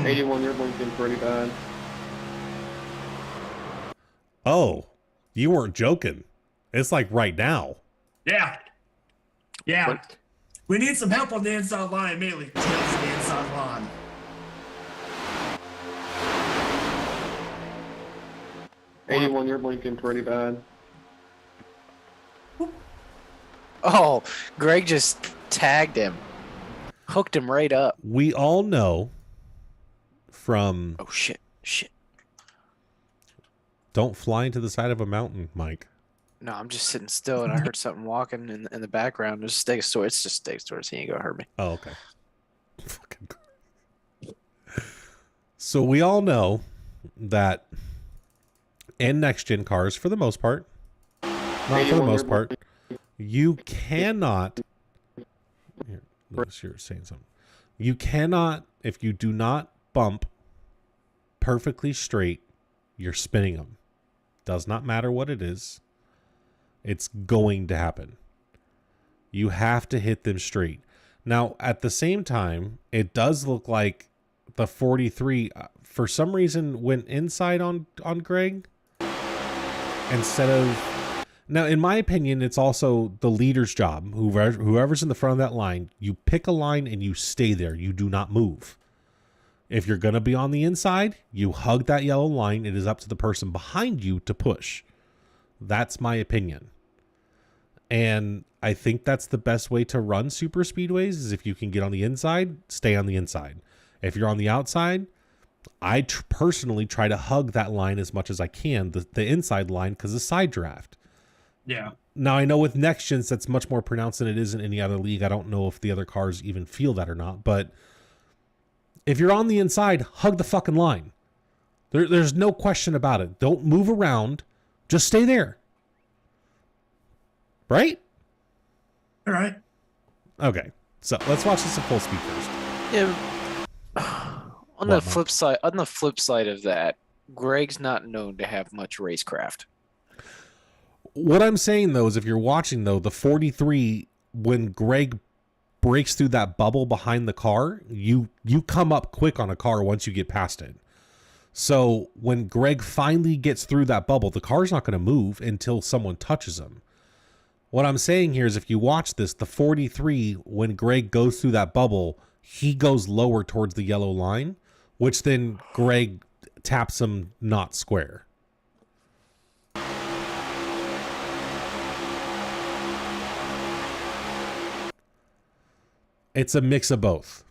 81, you're blinking pretty bad. Oh, you weren't joking. It's like right now. yeah. What? We need some help on the inside line immediately. Tails the inside line. '81, you're blinking pretty bad. Oh, Greg just tagged him. Hooked him right up. We all know from Oh, shit. Shit. don't fly into the side of a mountain, Mike. No, I'm just sitting still, and I heard something walking in the background. There's Stegosaurus. It's just Stegosaurus. He ain't gonna hurt me. Oh, okay. Fucking. So we all know that in next gen cars, for the most part, not for the most part, you cannot. Here, Lewis, you're saying something. You cannot, if you do not bump perfectly straight, you're spinning them. Does not matter what it is. It's going to happen. You have to hit them straight. Now, at the same time, it does look like the 43, for some reason, went inside on Greg instead of... Now, in my opinion, it's also the leader's job. Whoever's in the front of that line, you pick a line and you stay there. You do not move. If you're going to be on the inside, you hug that yellow line. It is up to the person behind you to push. That's my opinion. And I think that's the best way to run super speedways is if you can get on the inside, stay on the inside. If you're on the outside, I personally try to hug that line as much as I can, the inside line, because of side draft. Yeah. Now, I know with next gens, that's much more pronounced than it is in any other league. I don't know if the other cars even feel that or not. But if you're on the inside, hug the fucking line. There's no question about it. Don't move around. Just stay there. Right? All right. Okay. So let's watch this at full speed first. Yeah. On What, the flip side of that, Greg's not known to have much racecraft. What I'm saying, though, is if you're watching, though, the 43, when Greg breaks through that bubble behind the car, you come up quick on a car once you get past it. So when Greg finally gets through that bubble, the car's not going to move until someone touches him. What I'm saying here is if you watch this, the 43, when Greg goes through that bubble, he goes lower towards the yellow line, which then Greg taps him not square. It's a mix of both.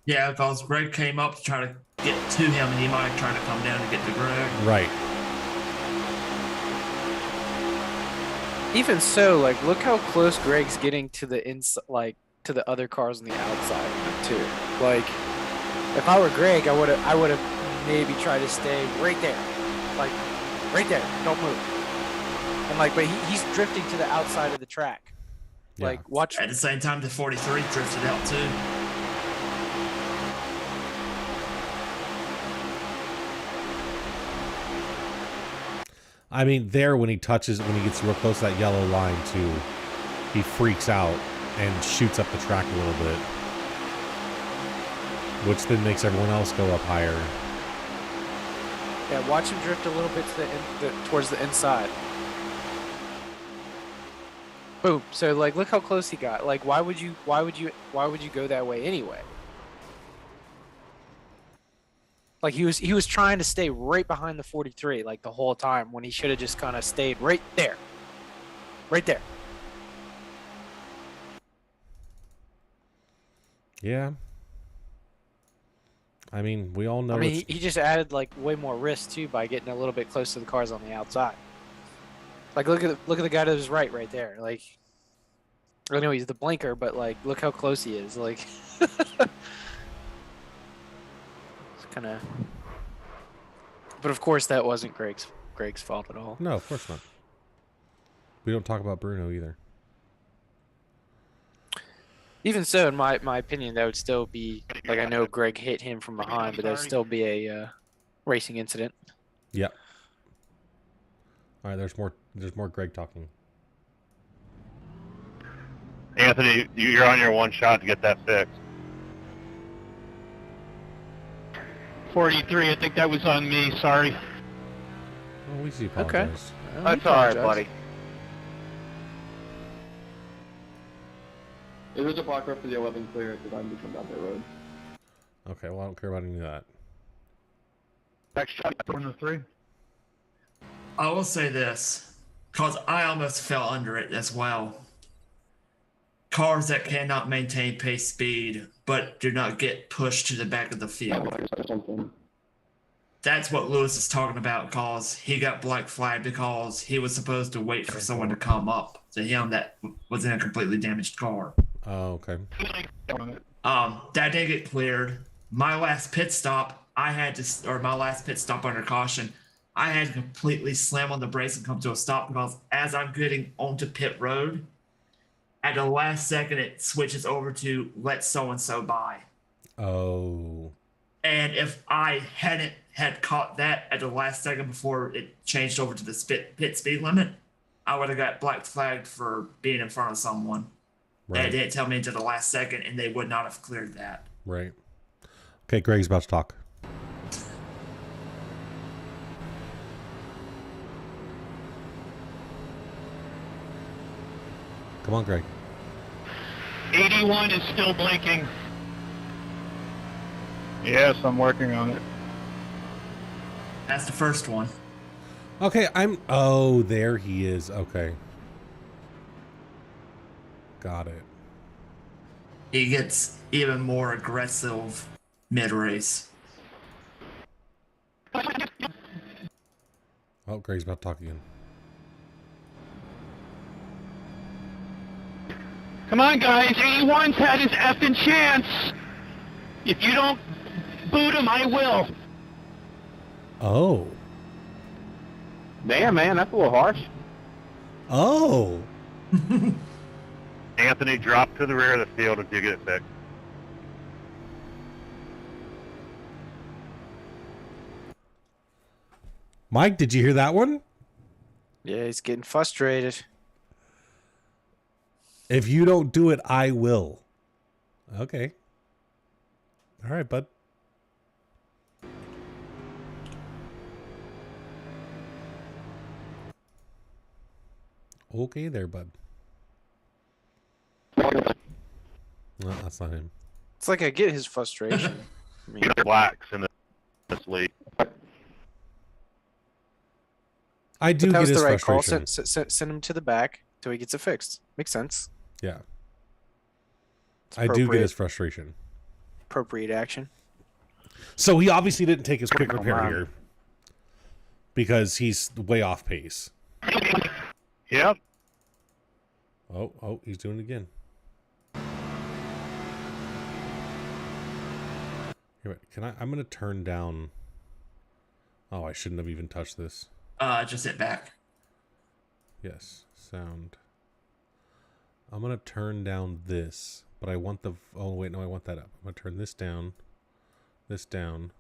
Yeah, because Greg came up to try to get to him, and he might have tried to come down to get to Greg. Right. Even so, like, look how close Greg's getting to the like to the other cars on the outside too. Like, if I were Greg, I would have maybe tried to stay right there, like Right there. Don't move. And like, but he's drifting to the outside of the track. Yeah. Like, watch. At the same time, the 43 drifted out too. I mean, there when he gets real close to that yellow line too, he freaks out and shoots up the track a little bit, which then makes everyone else go up higher. Yeah, watch him drift a little bit to towards the inside. Boom. So like, look how close he got. Like, why would you go that way anyway? Like he was trying to stay right behind the 43 like the whole time when he should have just kind of stayed right there. Right there. Yeah. I mean, we all know. I mean, he just added like way more risk too by getting a little bit close to the cars on the outside. Like look at the guy to his right there. Like I know he's the blinker, but like look how close he is. Like it's kind of. But of course, that wasn't Greg's fault at all. No, of course not. We don't talk about Bruno either. Even so, in my opinion, that would still be like I know Greg hit him from behind, but that would still be a racing incident. Yep. All right, there's more Greg talking. Anthony, you're on your one shot to get that fixed. 43, I think that was on me. Sorry. Oh, we see. Okay. Apologize. That's all right, buddy. If there's a block road for the 11 clear, it's time to come down the road. Okay, well, I don't care about any of that. Next shot, 103. I will say this, because I almost fell under it as well. Cars that cannot maintain pace speed, but do not get pushed to the back of the field. That's what Lewis is talking about, because he got black flagged because he was supposed to wait for someone to come up to him that was in a completely damaged car. Oh, okay. That did get cleared. My last pit stop, my last pit stop under caution, I had to completely slam on the brakes and come to a stop because as I'm getting onto pit road, at the last second it switches over to let so-and-so by. Oh. And if I hadn't had caught that at the last second before it changed over to the pit speed limit, I would have got black flagged for being in front of someone. Right. They didn't tell me until the last second, and they would not have cleared that. Right. Okay, Greg's about to talk. Come on, Greg. 81 is still blinking. Yes, I'm working on it. That's the first one. Okay, oh, there he is. Okay. Got it. He gets even more aggressive mid-race. Oh, Greg's about to talk again. Come on, guys. 81's had his effing chance. If you don't boot him, I will. Oh. Damn, man, that's a little harsh. Oh. Anthony, drop to the rear of the field until you get it fixed. Mike, did you hear that one? Yeah, he's getting frustrated. If you don't do it, I will. Okay. All right, bud. Okay there, bud. No, that's not him. It's like I get his frustration. I mean, Blacks in this league. I do that get was his the right call. frustration. Send him to the back till he gets it fixed. Makes sense. Yeah. It's I do get his frustration. appropriate action. So he obviously didn't take his quick repair Wow. here because he's way off pace. Yep. Oh, he's doing it again. Here, wait, I'm going to turn down. Oh, I shouldn't have even touched this. Just hit back. Yes, sound. I'm gonna turn down this, but I want the. Oh wait, no, I want that up. I'm gonna turn this down. This down.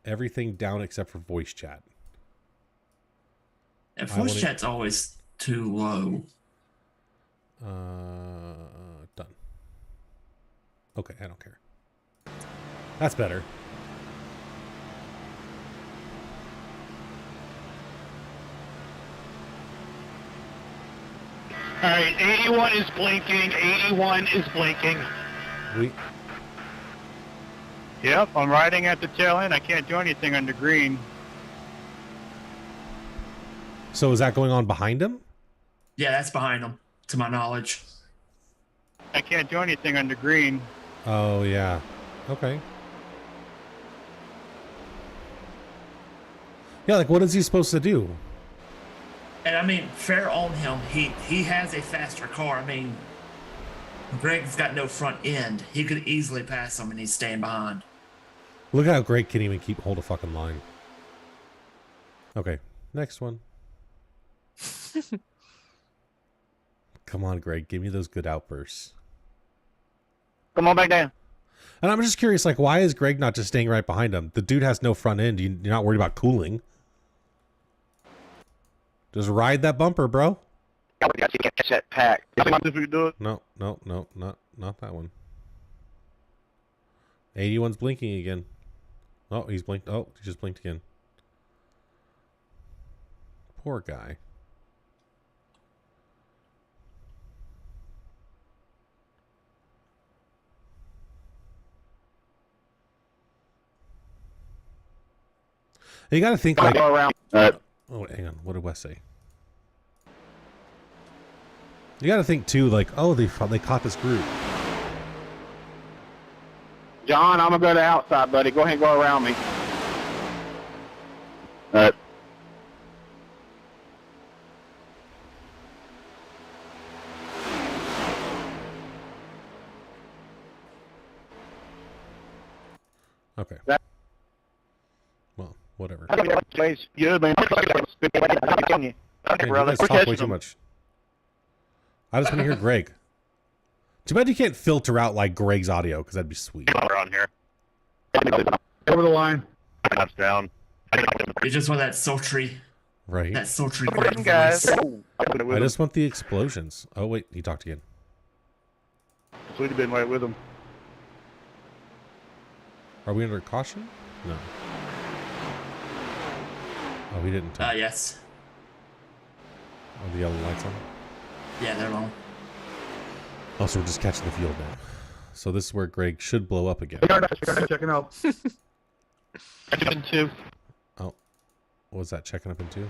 Everything down except for voice chat. And voice chat's always too low. Done. Okay, I don't care. That's better. All right, 81 is blinking. 81 is blinking. Yep, I'm riding at the tail end. I can't do anything under green. So is that going on behind him? Yeah, that's behind him, to my knowledge. I can't do anything under green. Oh yeah. Okay. Yeah, like what is he supposed to do? And I mean, fair on him. He has a faster car. I mean, Greg's got no front end. He could easily pass him, and he's staying behind. Look at how Greg can even hold a fucking line. Okay, next one. Come on, Greg, give me those good outbursts. Come on back down. And I'm just curious, like, why is Greg not just staying right behind him? The dude has no front end. You're not worried about cooling. Just ride that bumper, bro. You can't catch that pack. If we do it. No, not that one. 81's blinking again. Oh, he's blinked. Oh, he just blinked again. Poor guy. You got to think like. Go around. Oh, hang on. What did Wes say? You got to think too, like, oh, they caught this group. John, I'm gonna go to the outside, buddy. Go ahead and go around me. Okay. Well, whatever. Please. Yeah, man. Man, you guys talk way too much. I just want to hear Greg. Too bad you can't filter out like Greg's audio, because that'd be sweet. Around here. Over the line. That's down. They just want that sultry, Right. that sultry Come on, Greg guys. voice. I just want the explosions. Oh wait, he talked again. We'd have been right with him. Are we under caution? No. Oh, we didn't talk. Yes. Oh, the yellow lights on. Yeah, they're long. Oh, so we're just catching the field now. So this is where Greg should blow up again. Checking out. Checking two. Oh, what was that? Checking up in two?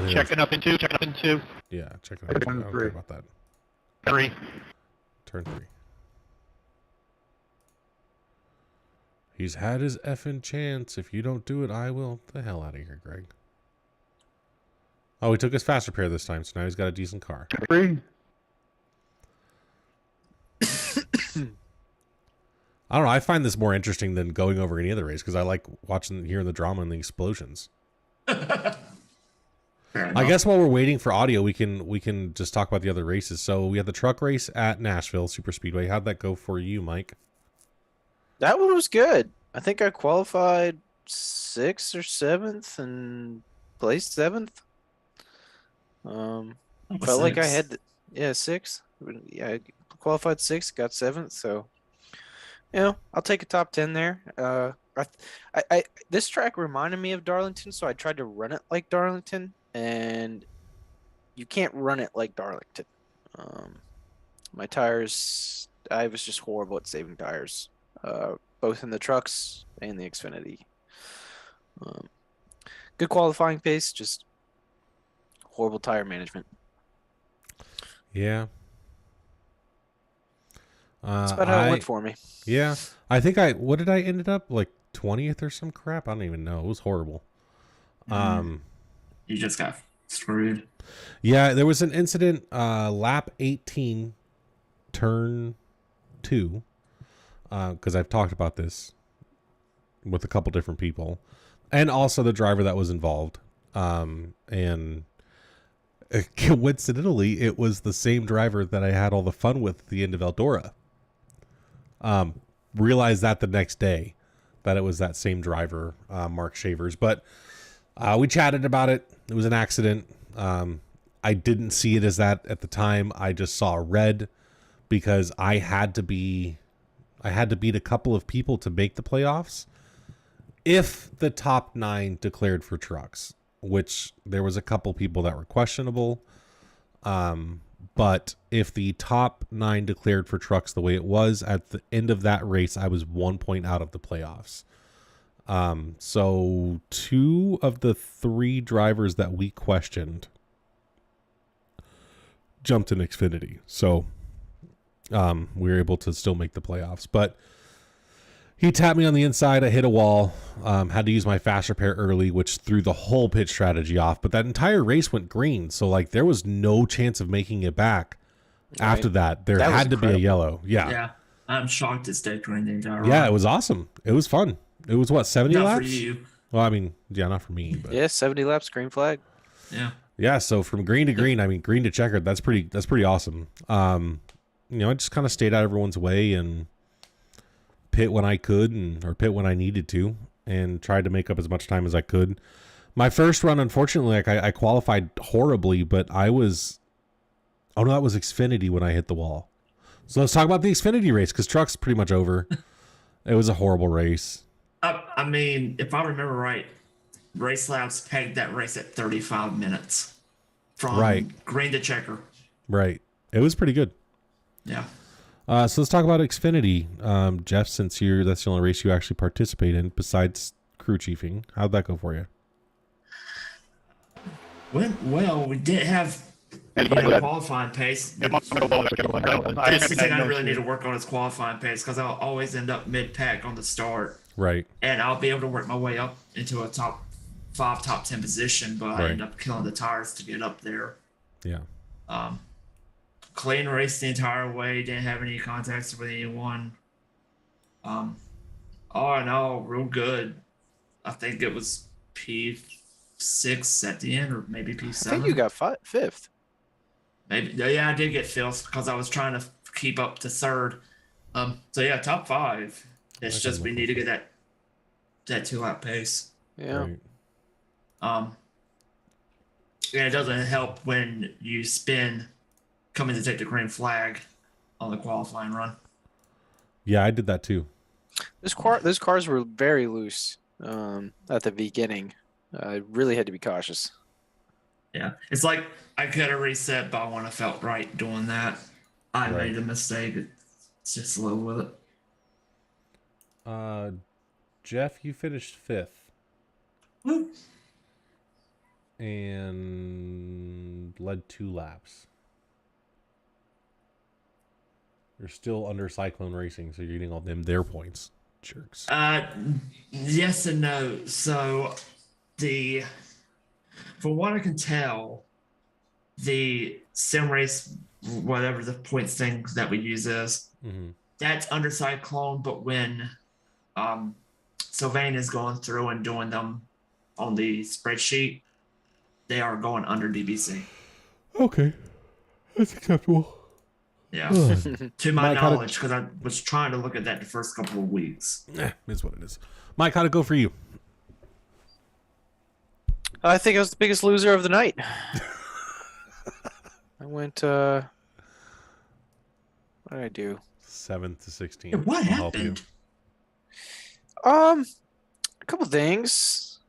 Checking up in two. Checking up in two. Yeah, checking up in two. I don't care about that. Three. Turn 3. He's had his effing chance. If you don't do it, I will. The hell out of here, Greg. Oh, he took his fast repair this time, so now he's got a decent car. 3. I don't know. I find this more interesting than going over any other race because I like hearing the drama and the explosions. I guess while we're waiting for audio, we can just talk about the other races. So we had the truck race at Nashville Super Speedway. How'd that go for you, Mike? That one was good. I think I qualified 6th or 7th and placed 7th. Felt like I had, 6th. Yeah, I qualified 6th, got 7th. So, I'll take a top 10 there. This track reminded me of Darlington, so I tried to run it like Darlington, and you can't run it like Darlington. My tires, I was just horrible at saving tires. Both in the trucks and the Xfinity. Good qualifying pace, just horrible tire management. Yeah. That's about how it went for me. Yeah. I think what did I ended up? Like 20th or some crap? I don't even know. It was horrible. You just got screwed. Yeah, there was an incident, lap 18, turn 2. Because I've talked about this with a couple different people. and also the driver that was involved. And coincidentally, it was the same driver that I had all the fun with at the end of Eldora. Realized that the next day that it was that same driver, Mark Shavers. But we chatted about it. It was an accident. I didn't see it as that at the time. I just saw red because I had to beat a couple of people to make the playoffs if the top 9 declared for trucks, which there was a couple people that were questionable. But if the top 9 declared for trucks the way it was at the end of that race, I was 1 point out of the playoffs. So 2 of the 3 drivers that we questioned jumped in Xfinity. So we were able to still make the playoffs. But he tapped me on the inside. I hit a wall. Had to use my fast repair early, which threw the whole pit strategy off. But that entire race went green. So, like, there was no chance of making it back after that. There had to be a yellow. Yeah. Yeah. I'm shocked it stayed green the entire run. Yeah, it was awesome. It was fun. It was, what, 70 Not laps? for you. Well, I mean, yeah, not for me. But. Yeah, 70 laps, green flag. Yeah. Yeah, so from green to green, I mean, green to checkered, that's pretty awesome. I just kind of stayed out of everyone's way and pit when I could or pit when I needed to and tried to make up as much time as I could. My first run, unfortunately, I qualified horribly, but that was Xfinity when I hit the wall. So let's talk about the Xfinity race because truck's pretty much over. It was a horrible race. I mean, if I remember right, Race Labs pegged that race at 35 minutes from green to checker. Right. It was pretty good. Yeah. So let's talk about Xfinity. Jeff, since that's the only race you actually participate in besides crew chiefing, how'd that go for you? Went well. We did have qualifying pace. That's the thing I really need to work on is qualifying pace because I'll always end up mid-pack on the start. Right. And I'll be able to work my way up into a top 5, top 10 position, but I end up killing the tires to get up there. Yeah. Clean race the entire way. Didn't have any contacts with anyone. All in all, real good. I think it was P6 at the end, or maybe P7. I think you got 5th. Maybe, yeah, I did get 5th because I was trying to keep up to 3rd. So yeah, top 5. It's just we need to get that 2-lap pace. Yeah. Right. Yeah, it doesn't help when you spin coming to take the green flag on the qualifying run. Yeah, I did that too. Those cars were very loose at the beginning. I really had to be cautious. Yeah, it's like I could have reset, but I wouldn't have felt right doing that. I made a mistake. It's just live with it. Jeff, you finished 5th. Woo. And led 2 laps. You're still under Cyclone Racing, so you're getting all their points. Jerks. Yes and no. So from what I can tell, the sim race, whatever the points thing that we use is, that's under Cyclone, but when Sylvain is going through and doing them on the spreadsheet, they are going under DBC. Okay. That's acceptable. Yeah. To my knowledge, because I was trying to look at that the first couple of weeks. Is what it is. Mike, how'd it go for you? I think I was the biggest loser of the night. I went, what did I do? 7th to 16th. Yeah, what happened? A couple things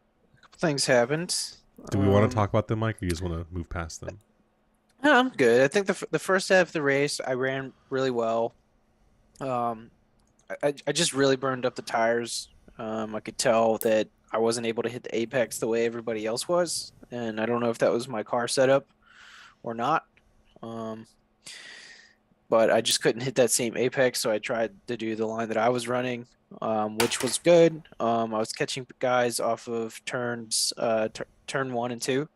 happened. Do we want to talk about them, Mike, or you just want to move past them? No, I'm good. I think the first half of the race, I ran really well. I just really burned up the tires. I could tell that I wasn't able to hit the apex the way everybody else was, and I don't know if that was my car setup or not. But I just couldn't hit that same apex, so I tried to do the line that I was running, which was good. I was catching guys off of turns, turn 1 and 2.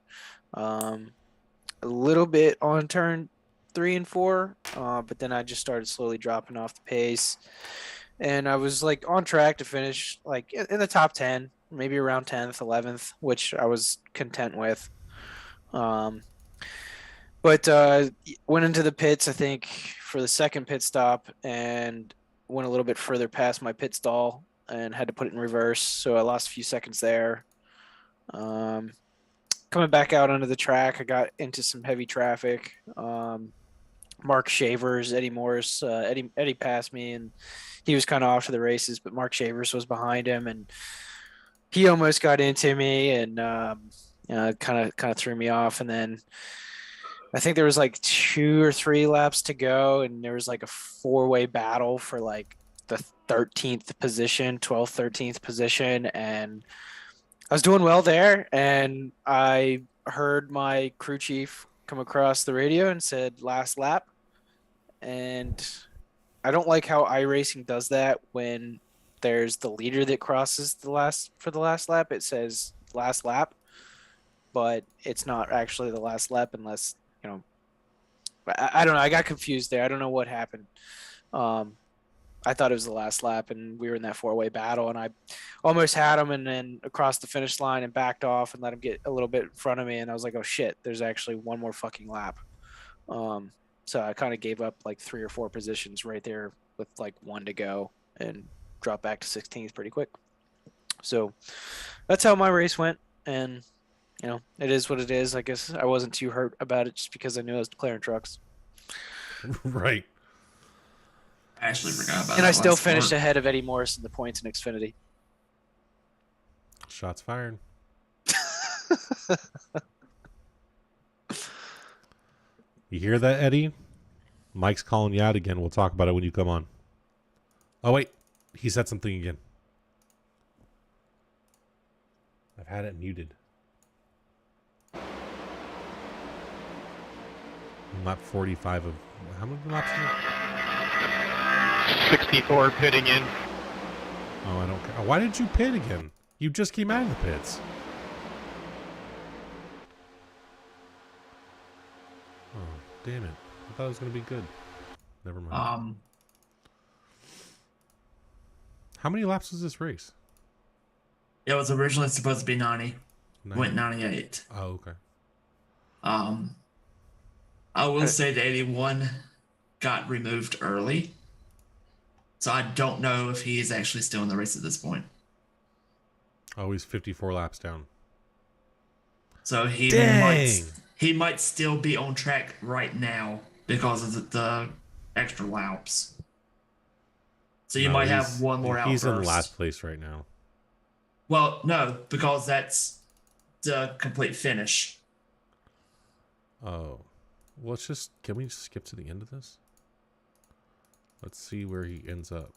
A little bit on turn 3 and 4, but then I just started slowly dropping off the pace, and I was like on track to finish like in the top 10. maybe around 10th, 11th, which I was content with. But went into the pits, I think, for the second pit stop and went a little bit further past my pit stall and had to put it in reverse. So I lost a few seconds there. Coming back out onto the track, I got into some heavy traffic. Mark Shavers, Eddie Morris, Eddie passed me and he was kind of off to the races, but Mark Shavers was behind him and he almost got into me and kind of threw me off. And then I think there was like 2 or 3 laps to go, and there was like a 4-way battle for like the 13th position, 12th, 13th position, and I was doing well there, and I heard my crew chief come across the radio and said last lap, and I don't like how iRacing does that when there's the leader that crosses the last lap. It says last lap, but it's not actually the last lap unless, you know, I don't know. I got confused there. I don't know what happened. I thought it was the last lap and we were in that 4-way battle and I almost had him and then across the finish line and backed off and let him get a little bit in front of me. And I was like, oh shit, there's actually one more fucking lap. So I kind of gave up like 3 or 4 positions right there with like 1 to go and dropped back to 16th pretty quick. So that's how my race went. And, you know, it is what it is. I guess I wasn't too hurt about it just because I knew I was declaring trucks. Right. I actually forgot about And that I still last finished part. ahead of Eddie Morris in the points in Xfinity. Shots fired. You hear that, Eddie? Mike's calling you out again. We'll talk about it when you come on. Oh, wait. He said something again. I've had it muted. Lap 45 of... How many laps are 64 pitting in. Oh, I don't care. Why did you pit again? You just came out of the pits. Oh, damn it. I thought it was going to be good. Never mind. How many laps was this race? It was originally supposed to be 90. 90? Went 98. Oh, okay. I will say that 81 got removed early. So I don't know if he is actually still in the race at this point. Oh, he's 54 laps down. So he Dang. might still be on track right now because of the extra laps. So you might have one more outburst. He's in last place right now. Well, no, because that's the complete finish. Oh. Well, can we skip to the end of this? Let's see where he ends up.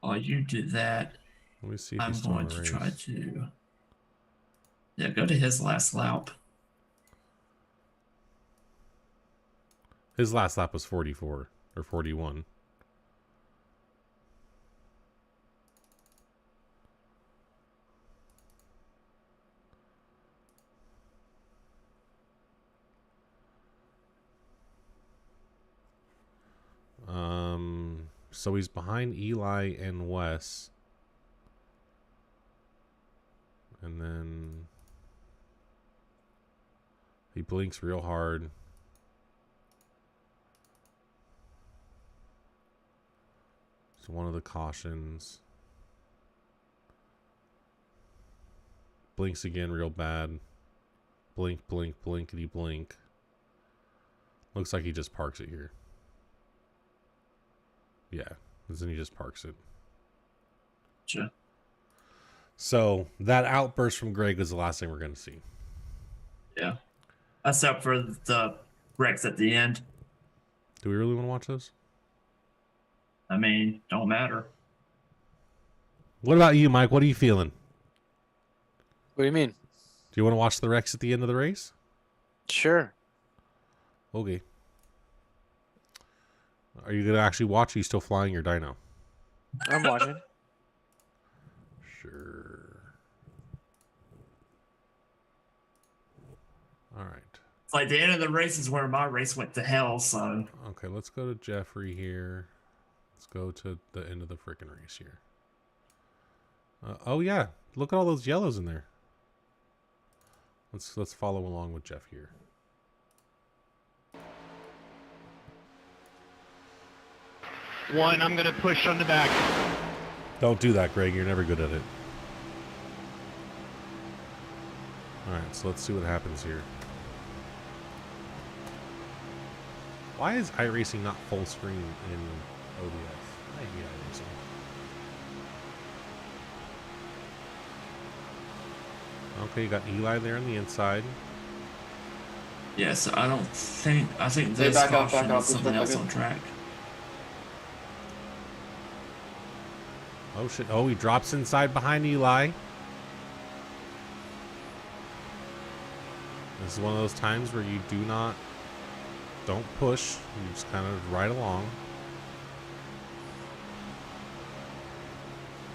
While you do that, Let me see if I'm he's still going on the to race. try to... Yeah, go to his last lap. His last lap was 44 or 41. So he's behind Eli and Wes. And then he blinks real hard. So one of the cautions. Blinks again real bad. Blink, blink, blinkety blink. Looks like he just parks it here. Yeah, and then he just parks it. Sure. So that outburst from Greg is the last thing we're going to see. Yeah. That's up for the wrecks at the end. Do we really want to watch those? I mean, don't matter. What about you, Mike? What are you feeling? What do you mean? Do you want to watch the wrecks at the end of the race? Sure. Okay. Are you going to actually watch? Or are you still flying your dyno? I'm watching. Sure. All right. It's like the end of the race is where my race went to hell. So Okay, let's go to Jeffrey here. Let's go to the end of the freaking race here. Oh yeah, look at all those yellows in there. Let's follow along with Jeff here. One, I'm gonna push on the back. Don't do that, Greg. You're never good at it. All right, so let's see what happens here. Why is iRacing not full screen in OBS? I hate iRacing. Okay, you got Eli there on the inside. yeah, so I think this back up, caution back up, is something just else back on up. track. Oh shit! Oh, he drops inside behind Eli. This is one of those times where you don't push. You just kind of ride along.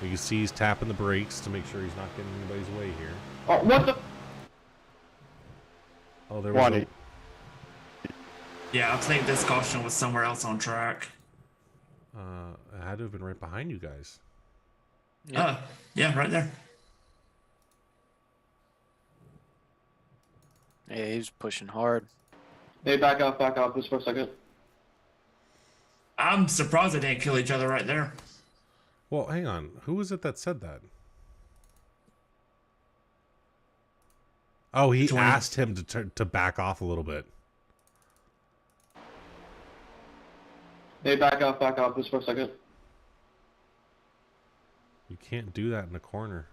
You can see he's tapping the brakes to make sure he's not getting anybody's way here. Oh, what the? Oh, there was a, Yeah, I think this caution was somewhere else on track. it had to have been right behind you guys. Yeah. Yeah, right there. Yeah, he was pushing hard. Hey, back up, just for a second. I'm surprised they didn't kill each other right there. Well, hang on. Who was it that said that? Oh, he 20. asked him to back off a little bit. Hey, back up, just for a second. You can't do that in a corner.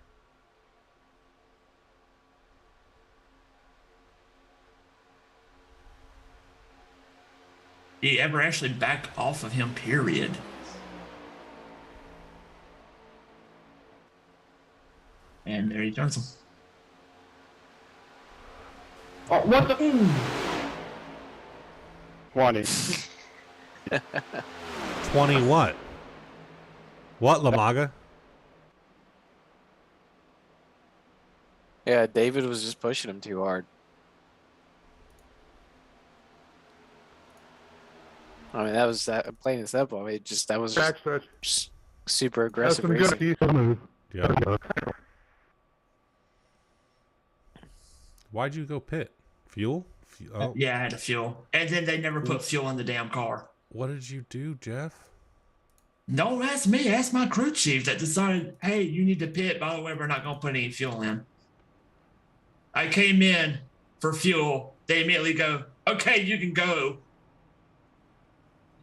Did he ever actually back off of him, period? And there he turns him. Oh, what the? 20. 20 what? What, Lamaga? Yeah, David was just pushing him too hard. I mean, that was that plain and simple. I mean, that was just Backstretch. super That's aggressive some racing. good diesel move. Yeah. Why'd you go pit? Fuel? Oh, Yeah, I had to fuel. And then they never put fuel in the damn car. what did you do, Jeff? Don't ask me. Ask my crew chief that decided, hey, you need to pit. By the way, we're not going to put any fuel in. I came in for fuel. They immediately go, okay, you can go.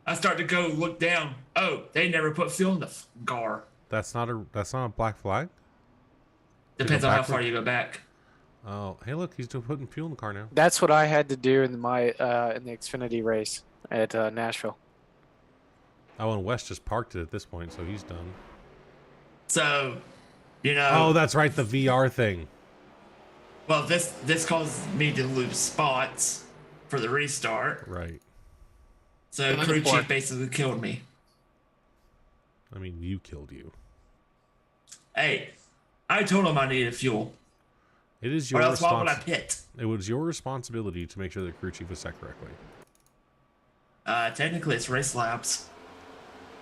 I start to go look down. Oh, they never put fuel in the car. That's not a black flag? Depends go on how backward? far you go back. Oh, hey, look, he's still putting fuel in the car now. That's what I had to do in my in the Xfinity race at Nashville. Oh, and West just parked it at this point, so he's done. So, you know. Oh, that's right, the VR thing. Well, this caused me to lose spots for the restart. Right. So crew chief basically killed me. I mean, you killed you. Hey, I told him I needed fuel. It is Or your else why would I responsibility. pit? It was your responsibility to make sure the crew chief was set correctly. Technically, it's Race Labs.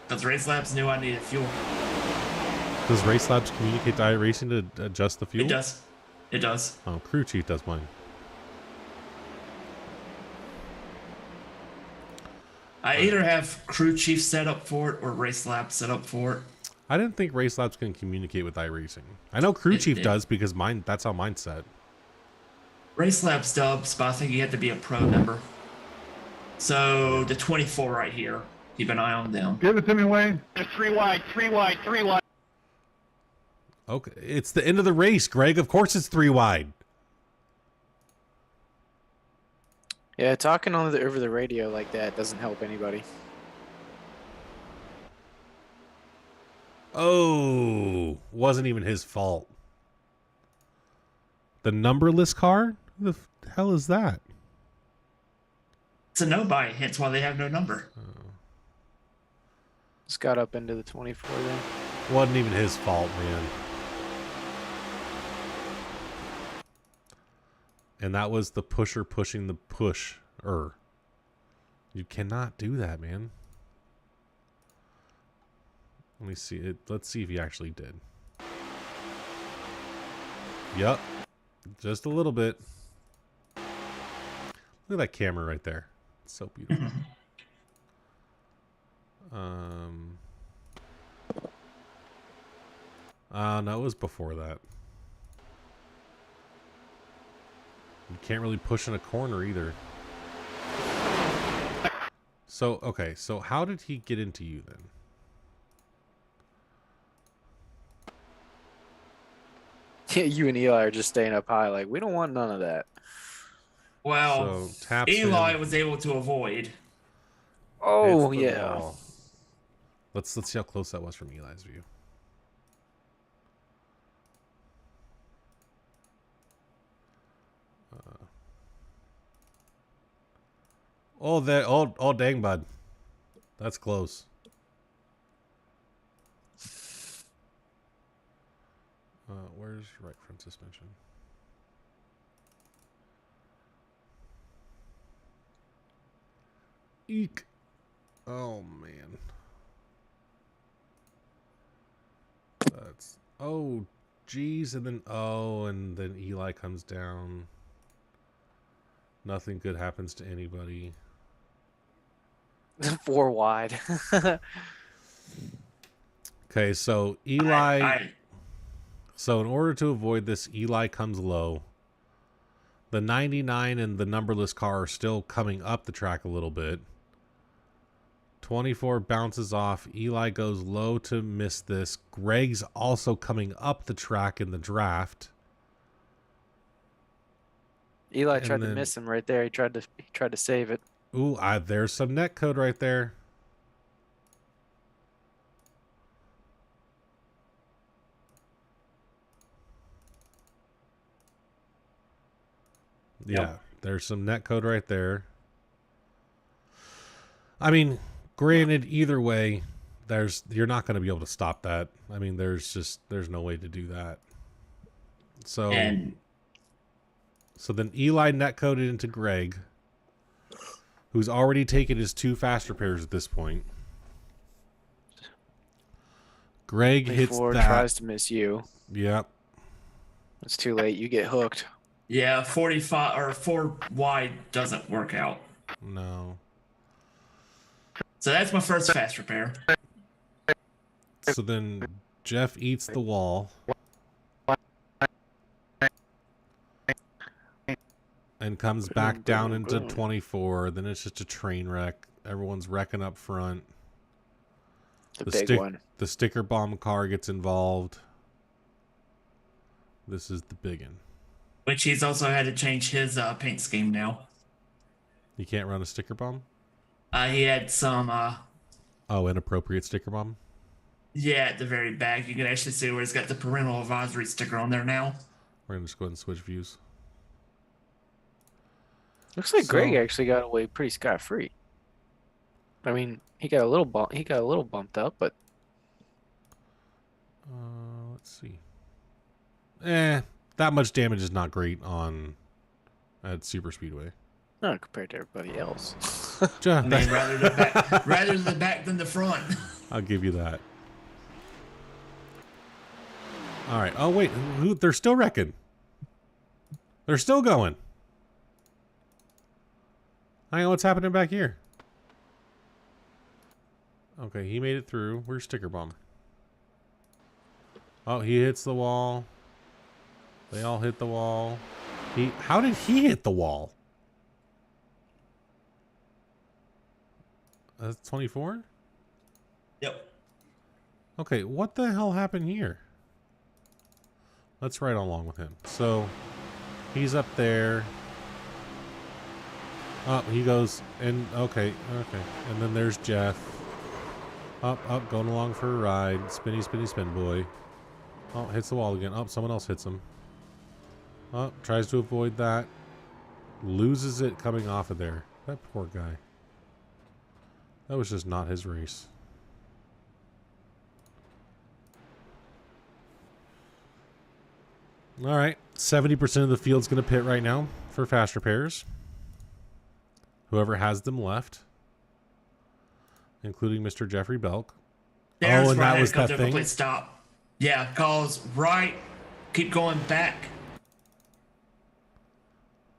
Because Race Labs knew I needed fuel. Does Race Labs communicate to iRacing to adjust the fuel? It does. It does. Oh, crew chief does mine. I either have crew chief set up for it or Race Labs set up for it. I didn't think Race Labs can communicate with iRacing. I know crew chief does because that's how mine's set. Race Labs dubs, but I think you have to be a pro member. So the 24 right here, keep an eye on them. Give it to me, Wayne. They're three wide. Okay, it's the end of the race, Greg. Of course it's 3 wide. Yeah, talking over the radio like that doesn't help anybody. Oh, wasn't even his fault. The numberless car? Who the hell is that? It's a nobody, hence why they have no number. Just got up into the 24 then. Wasn't even his fault, man. And that was the pusher pushing the pusher. You cannot do that, man. Let me see it. Let's see if he actually did. Yep. Just a little bit. Look at that camera right there. It's so beautiful. No, it was before that. You can't really push in a corner either. So, okay, so how did he get into you then? Yeah, you and Eli are just staying up high. Like, we don't want none of that. Well, So, taps Eli him, was able to avoid. Oh, hits the yeah. wall. Let's see how close that was from Eli's view. Oh, dang, bud. That's close. Where's right front suspension? Eek. Oh, man. That's... Oh, geez. And then Eli comes down. Nothing good happens to anybody. 4 wide. Okay, so Eli... So in order to avoid this, Eli comes low. The 99 and the numberless car are still coming up the track a little bit. 24 bounces off. Eli goes low to miss this. Greg's also coming up the track in the draft. Eli tried to miss him right there. He tried to save it. Ooh, there's some net code right there. Yeah, Yep. There's some net code right there. I mean, granted, either way, you're not going to be able to stop that. I mean, there's no way to do that. So then Eli net coded into Greg, who's already taken his 2 fast repairs at this point. Greg hits that. Tries to miss you. Yep. It's too late. You get hooked. Yeah, 45 or 4 wide doesn't work out. No. So that's my first fast repair. So then Jeff eats the wall. And comes back down into 24. Then it's just a train wreck. Everyone's wrecking up front. The big one. The sticker bomb car gets involved. This is the big one. Which he's also had to change his paint scheme now. You can't run a sticker bomb? He had some... inappropriate sticker bomb? Yeah, at the very back. You can actually see where he's got the parental advisory sticker on there now. We're going to just go ahead and switch views. Looks like Greg actually got away pretty scot-free. I mean, he got a little bumped up, but... Let's see. That much damage is not great at Super Speedway. Not compared to everybody else. I mean, rather the back than the front. I'll give you that. All right. Oh, wait. They're still wrecking. They're still going. I know what's happening back here. Okay, he made it through. Where's Sticker Bomb? Oh, he hits the wall. They all hit the wall. How did he hit the wall? That's 24? Yep. Okay, what the hell happened here? Let's ride along with him. So, he's up there. Oh, he goes, and okay. And then there's Jeff. Up, going along for a ride. Spinny, spin, boy. Oh, hits the wall again. Oh, someone else hits him. Oh, tries to avoid that. Loses it coming off of there. That poor guy. That was just not his race. All right. 70% of the field's going to pit right now. for fast repairs. Whoever has them left, including Mr. Jeffrey Belk. There's and where I that had was to come that to a thing? complete stop. Yeah, cause right, keep going back.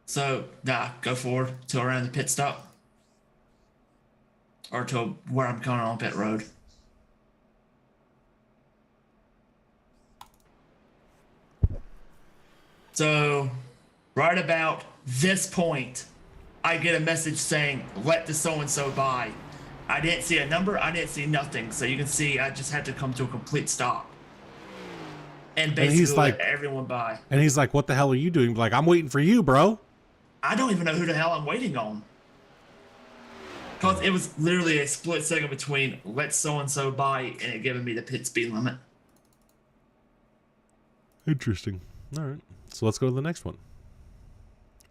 So, nah, go forward to around the pit stop. Or to where I'm going on pit road. So, right about this point, I get a message saying, let the so-and-so by. I didn't see a number, I didn't see nothing. So you can see I just had to come to a complete stop. And basically he's like, let everyone by. And he's like, what the hell are you doing? Like, I'm waiting for you, bro. I don't even know who the hell I'm waiting on. Because it was literally a split second between let so-and-so by and it giving me the pit speed limit. Interesting. All right. So let's go to the next one.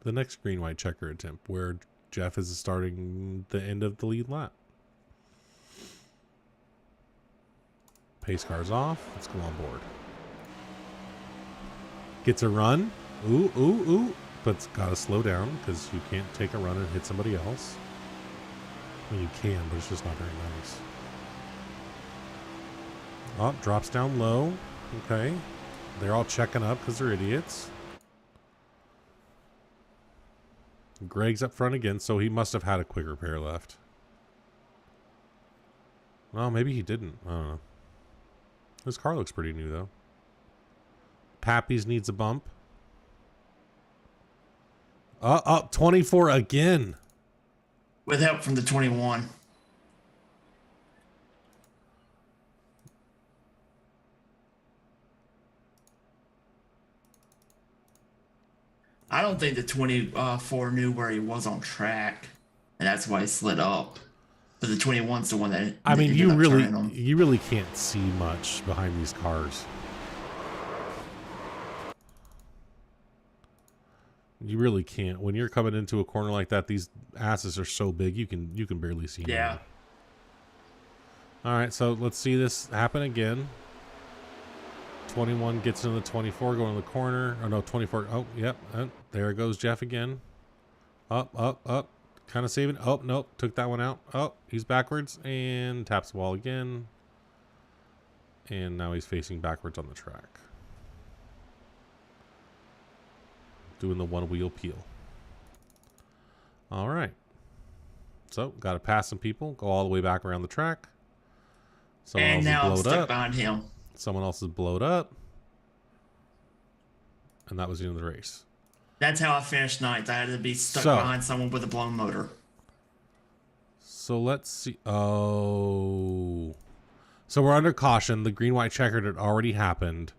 The next green-white checker attempt where Jeff is starting the end of the lead lap. Pace car's off. Let's go on board. Gets a run. Ooh, ooh, ooh. But it's got to slow down because you can't take a run and hit somebody else. I mean, you can, but it's just not very nice. Oh, drops down low. Okay. They're all checking up because they're idiots. Greg's up front again, so he must have had a quick repair left. Well, maybe he didn't. I don't know. His car looks pretty new, though. Pappy's needs a bump. Up 24 again. With help from the 21. I don't think the 24 knew where he was on track, and that's why he slid up. But the 21's the one that I mean, ended up turning him. you really can't see much behind these cars. You really can't. When you're coming into a corner like that, these asses are so big you can barely see. Yeah. Anything. All right, so let's see this happen again. 21 gets into the 24, going to the corner. Oh no, 24. Oh, yep. There goes Jeff again. Up, up, up. Kind of saving. Oh, nope. Took that one out. Oh, he's backwards and taps the wall again. And now he's facing backwards on the track. Doing the one wheel peel. All right. So, got to pass some people. Go all the way back around the track. Someone And else now I'm is blowed stuck up. behind him. Someone else is blowed up. And that was the end of the race. That's how I finished ninth. I had to be stuck So- behind someone with a blown motor. So let's see. Oh. So we're under caution. The green-white checkered had already happened.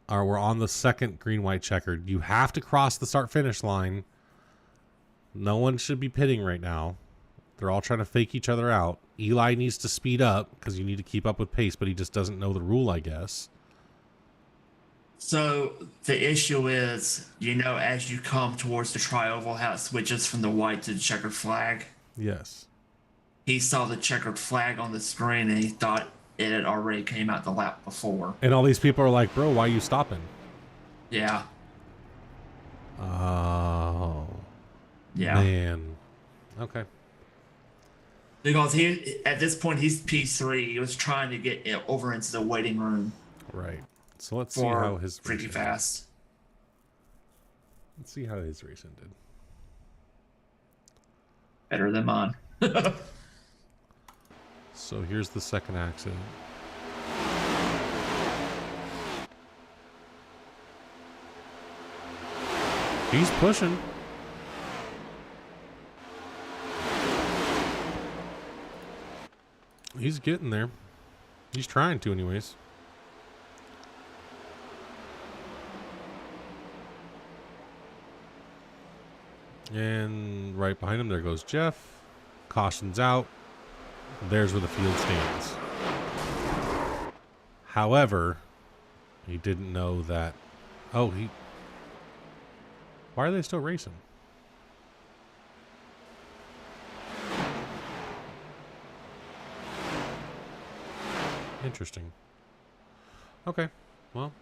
Or we're on the second green-white checkered. You have to cross the start-finish line. No one should be pitting right now. They're all trying to fake each other out. Eli needs to speed up because you need to keep up with pace, but he just doesn't know the rule, I guess. So the issue is, as you come towards the tri-oval, how it switches from the white to the checkered flag. Yes. He saw the checkered flag on the screen and he thought it had already came out the lap before. And all these people are like, bro, why are you stopping? Yeah. Oh. Yeah. Man. Okay. Because at this point, he's P3. He was trying to get over into the waiting room. Right. So let's see For how his Freaky race Fast. Let's see how his race ended. Better than mine. So here's the second accident. He's pushing. He's getting there. He's trying to anyways. And right behind him, there goes Jeff. Caution's out. There's where the field stands. However, he didn't know that. Oh, why are they still racing? Interesting. Okay. Well,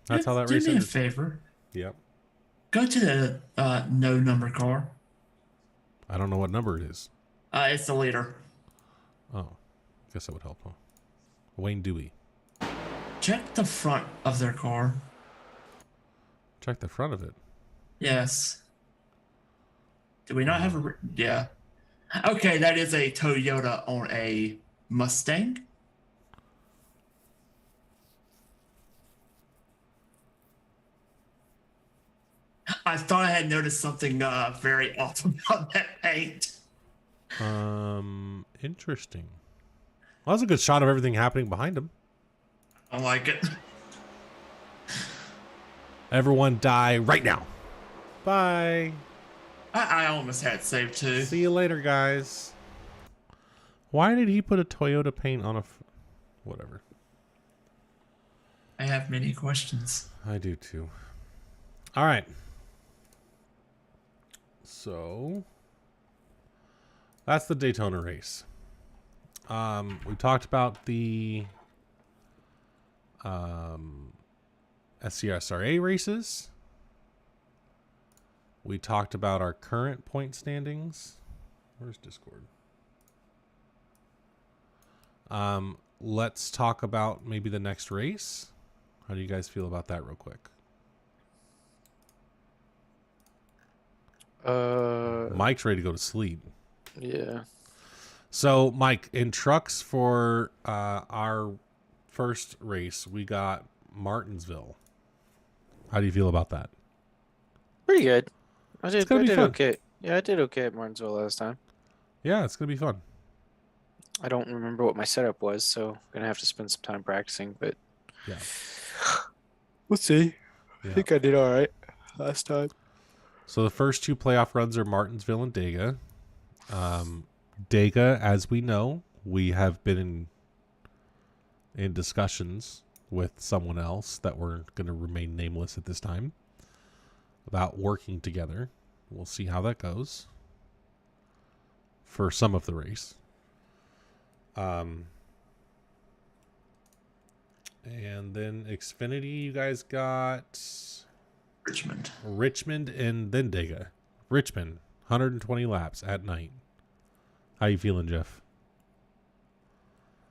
that's how that race Do me a ended. favor. Yep. Go to the no number car. I don't know what number it is. It's the leader. Oh, guess that would help, huh? Wayne Dewey. Check the front of their car. Check the front of it. Yes. Do we not have a... Yeah. Okay, that is a Toyota on a Mustang. I thought I had noticed something very off about that paint. Interesting. Well, that's a good shot of everything happening behind him. I like it. Everyone die right now. Bye. I almost had saved too. See you later, guys. Why did he put a Toyota paint on a... Whatever. I have many questions. I do too. All right. So that's the Daytona race. We talked about the SCSRA races. We talked about our current point standings. Where's Discord? Let's talk about maybe the next race. How do you guys feel about that real quick? Mike's ready to go to sleep. Yeah. So, Mike, in trucks for our first race, we got Martinsville. How do you feel about that? Pretty good. I did fun. okay. Yeah, I did okay at Martinsville last time. Yeah, it's going to be fun. I don't remember what my setup was, so I'm going to have to spend some time practicing, but Yeah. we'll see. Yeah. I think I did all right last time. So the first two playoff runs are Martinsville and Dega. Dega, as we know, we have been in discussions with someone else that we're going to remain nameless at this time about working together. We'll see how that goes for some of the race. And then Xfinity, you guys got Richmond and then Dega. Richmond, 120 laps at night. How you feeling, Jeff?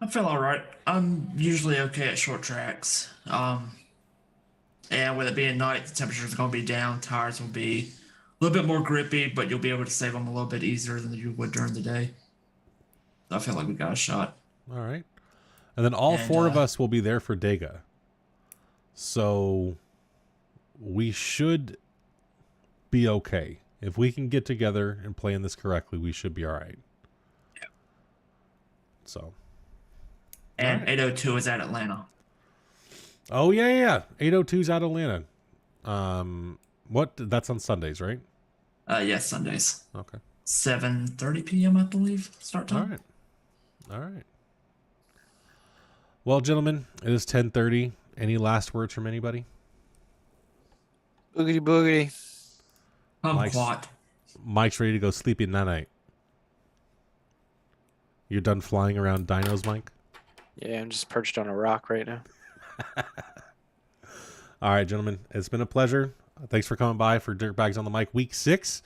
I feel all right. I'm usually okay at short tracks. And with it being night, the temperature is going to be down. Tires will be a little bit more grippy, but you'll be able to save them a little bit easier than you would during the day. So I feel like we got a shot. All right. And then all four of us will be there for Dega. So we should be okay. If we can get together and plan this correctly, we should be all right. Yeah. So. And 802 is at Atlanta. Oh, yeah. 802's out of Atlanta. What? That's on Sundays, right? Yes, Sundays. Okay. 7:30 p.m., I believe, start time. All right. Well, gentlemen, it is 10:30. Any last words from anybody? Boogity boogity. Mike's ready to go sleep in night. You're done flying around dinos, Mike? Yeah, I'm just perched on a rock right now. All right, gentlemen, it's been a pleasure. Thanks for coming by for Dirtbags on the Mic Week 6.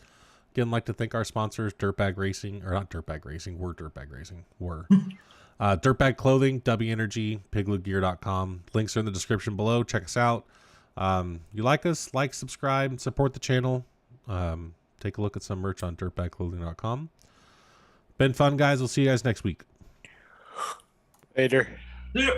Again, I'd like to thank our sponsors, Dirtbag Racing, or not Dirtbag Racing, we're Dirtbag Racing. Dirtbag Clothing, W Energy, piglogear.com. Links are in the description below. Check us out. You like us, subscribe, support the channel. Take a look at some merch on dirtbagclothing.com. Been fun, guys. We'll see you guys next week. Later. Yeah.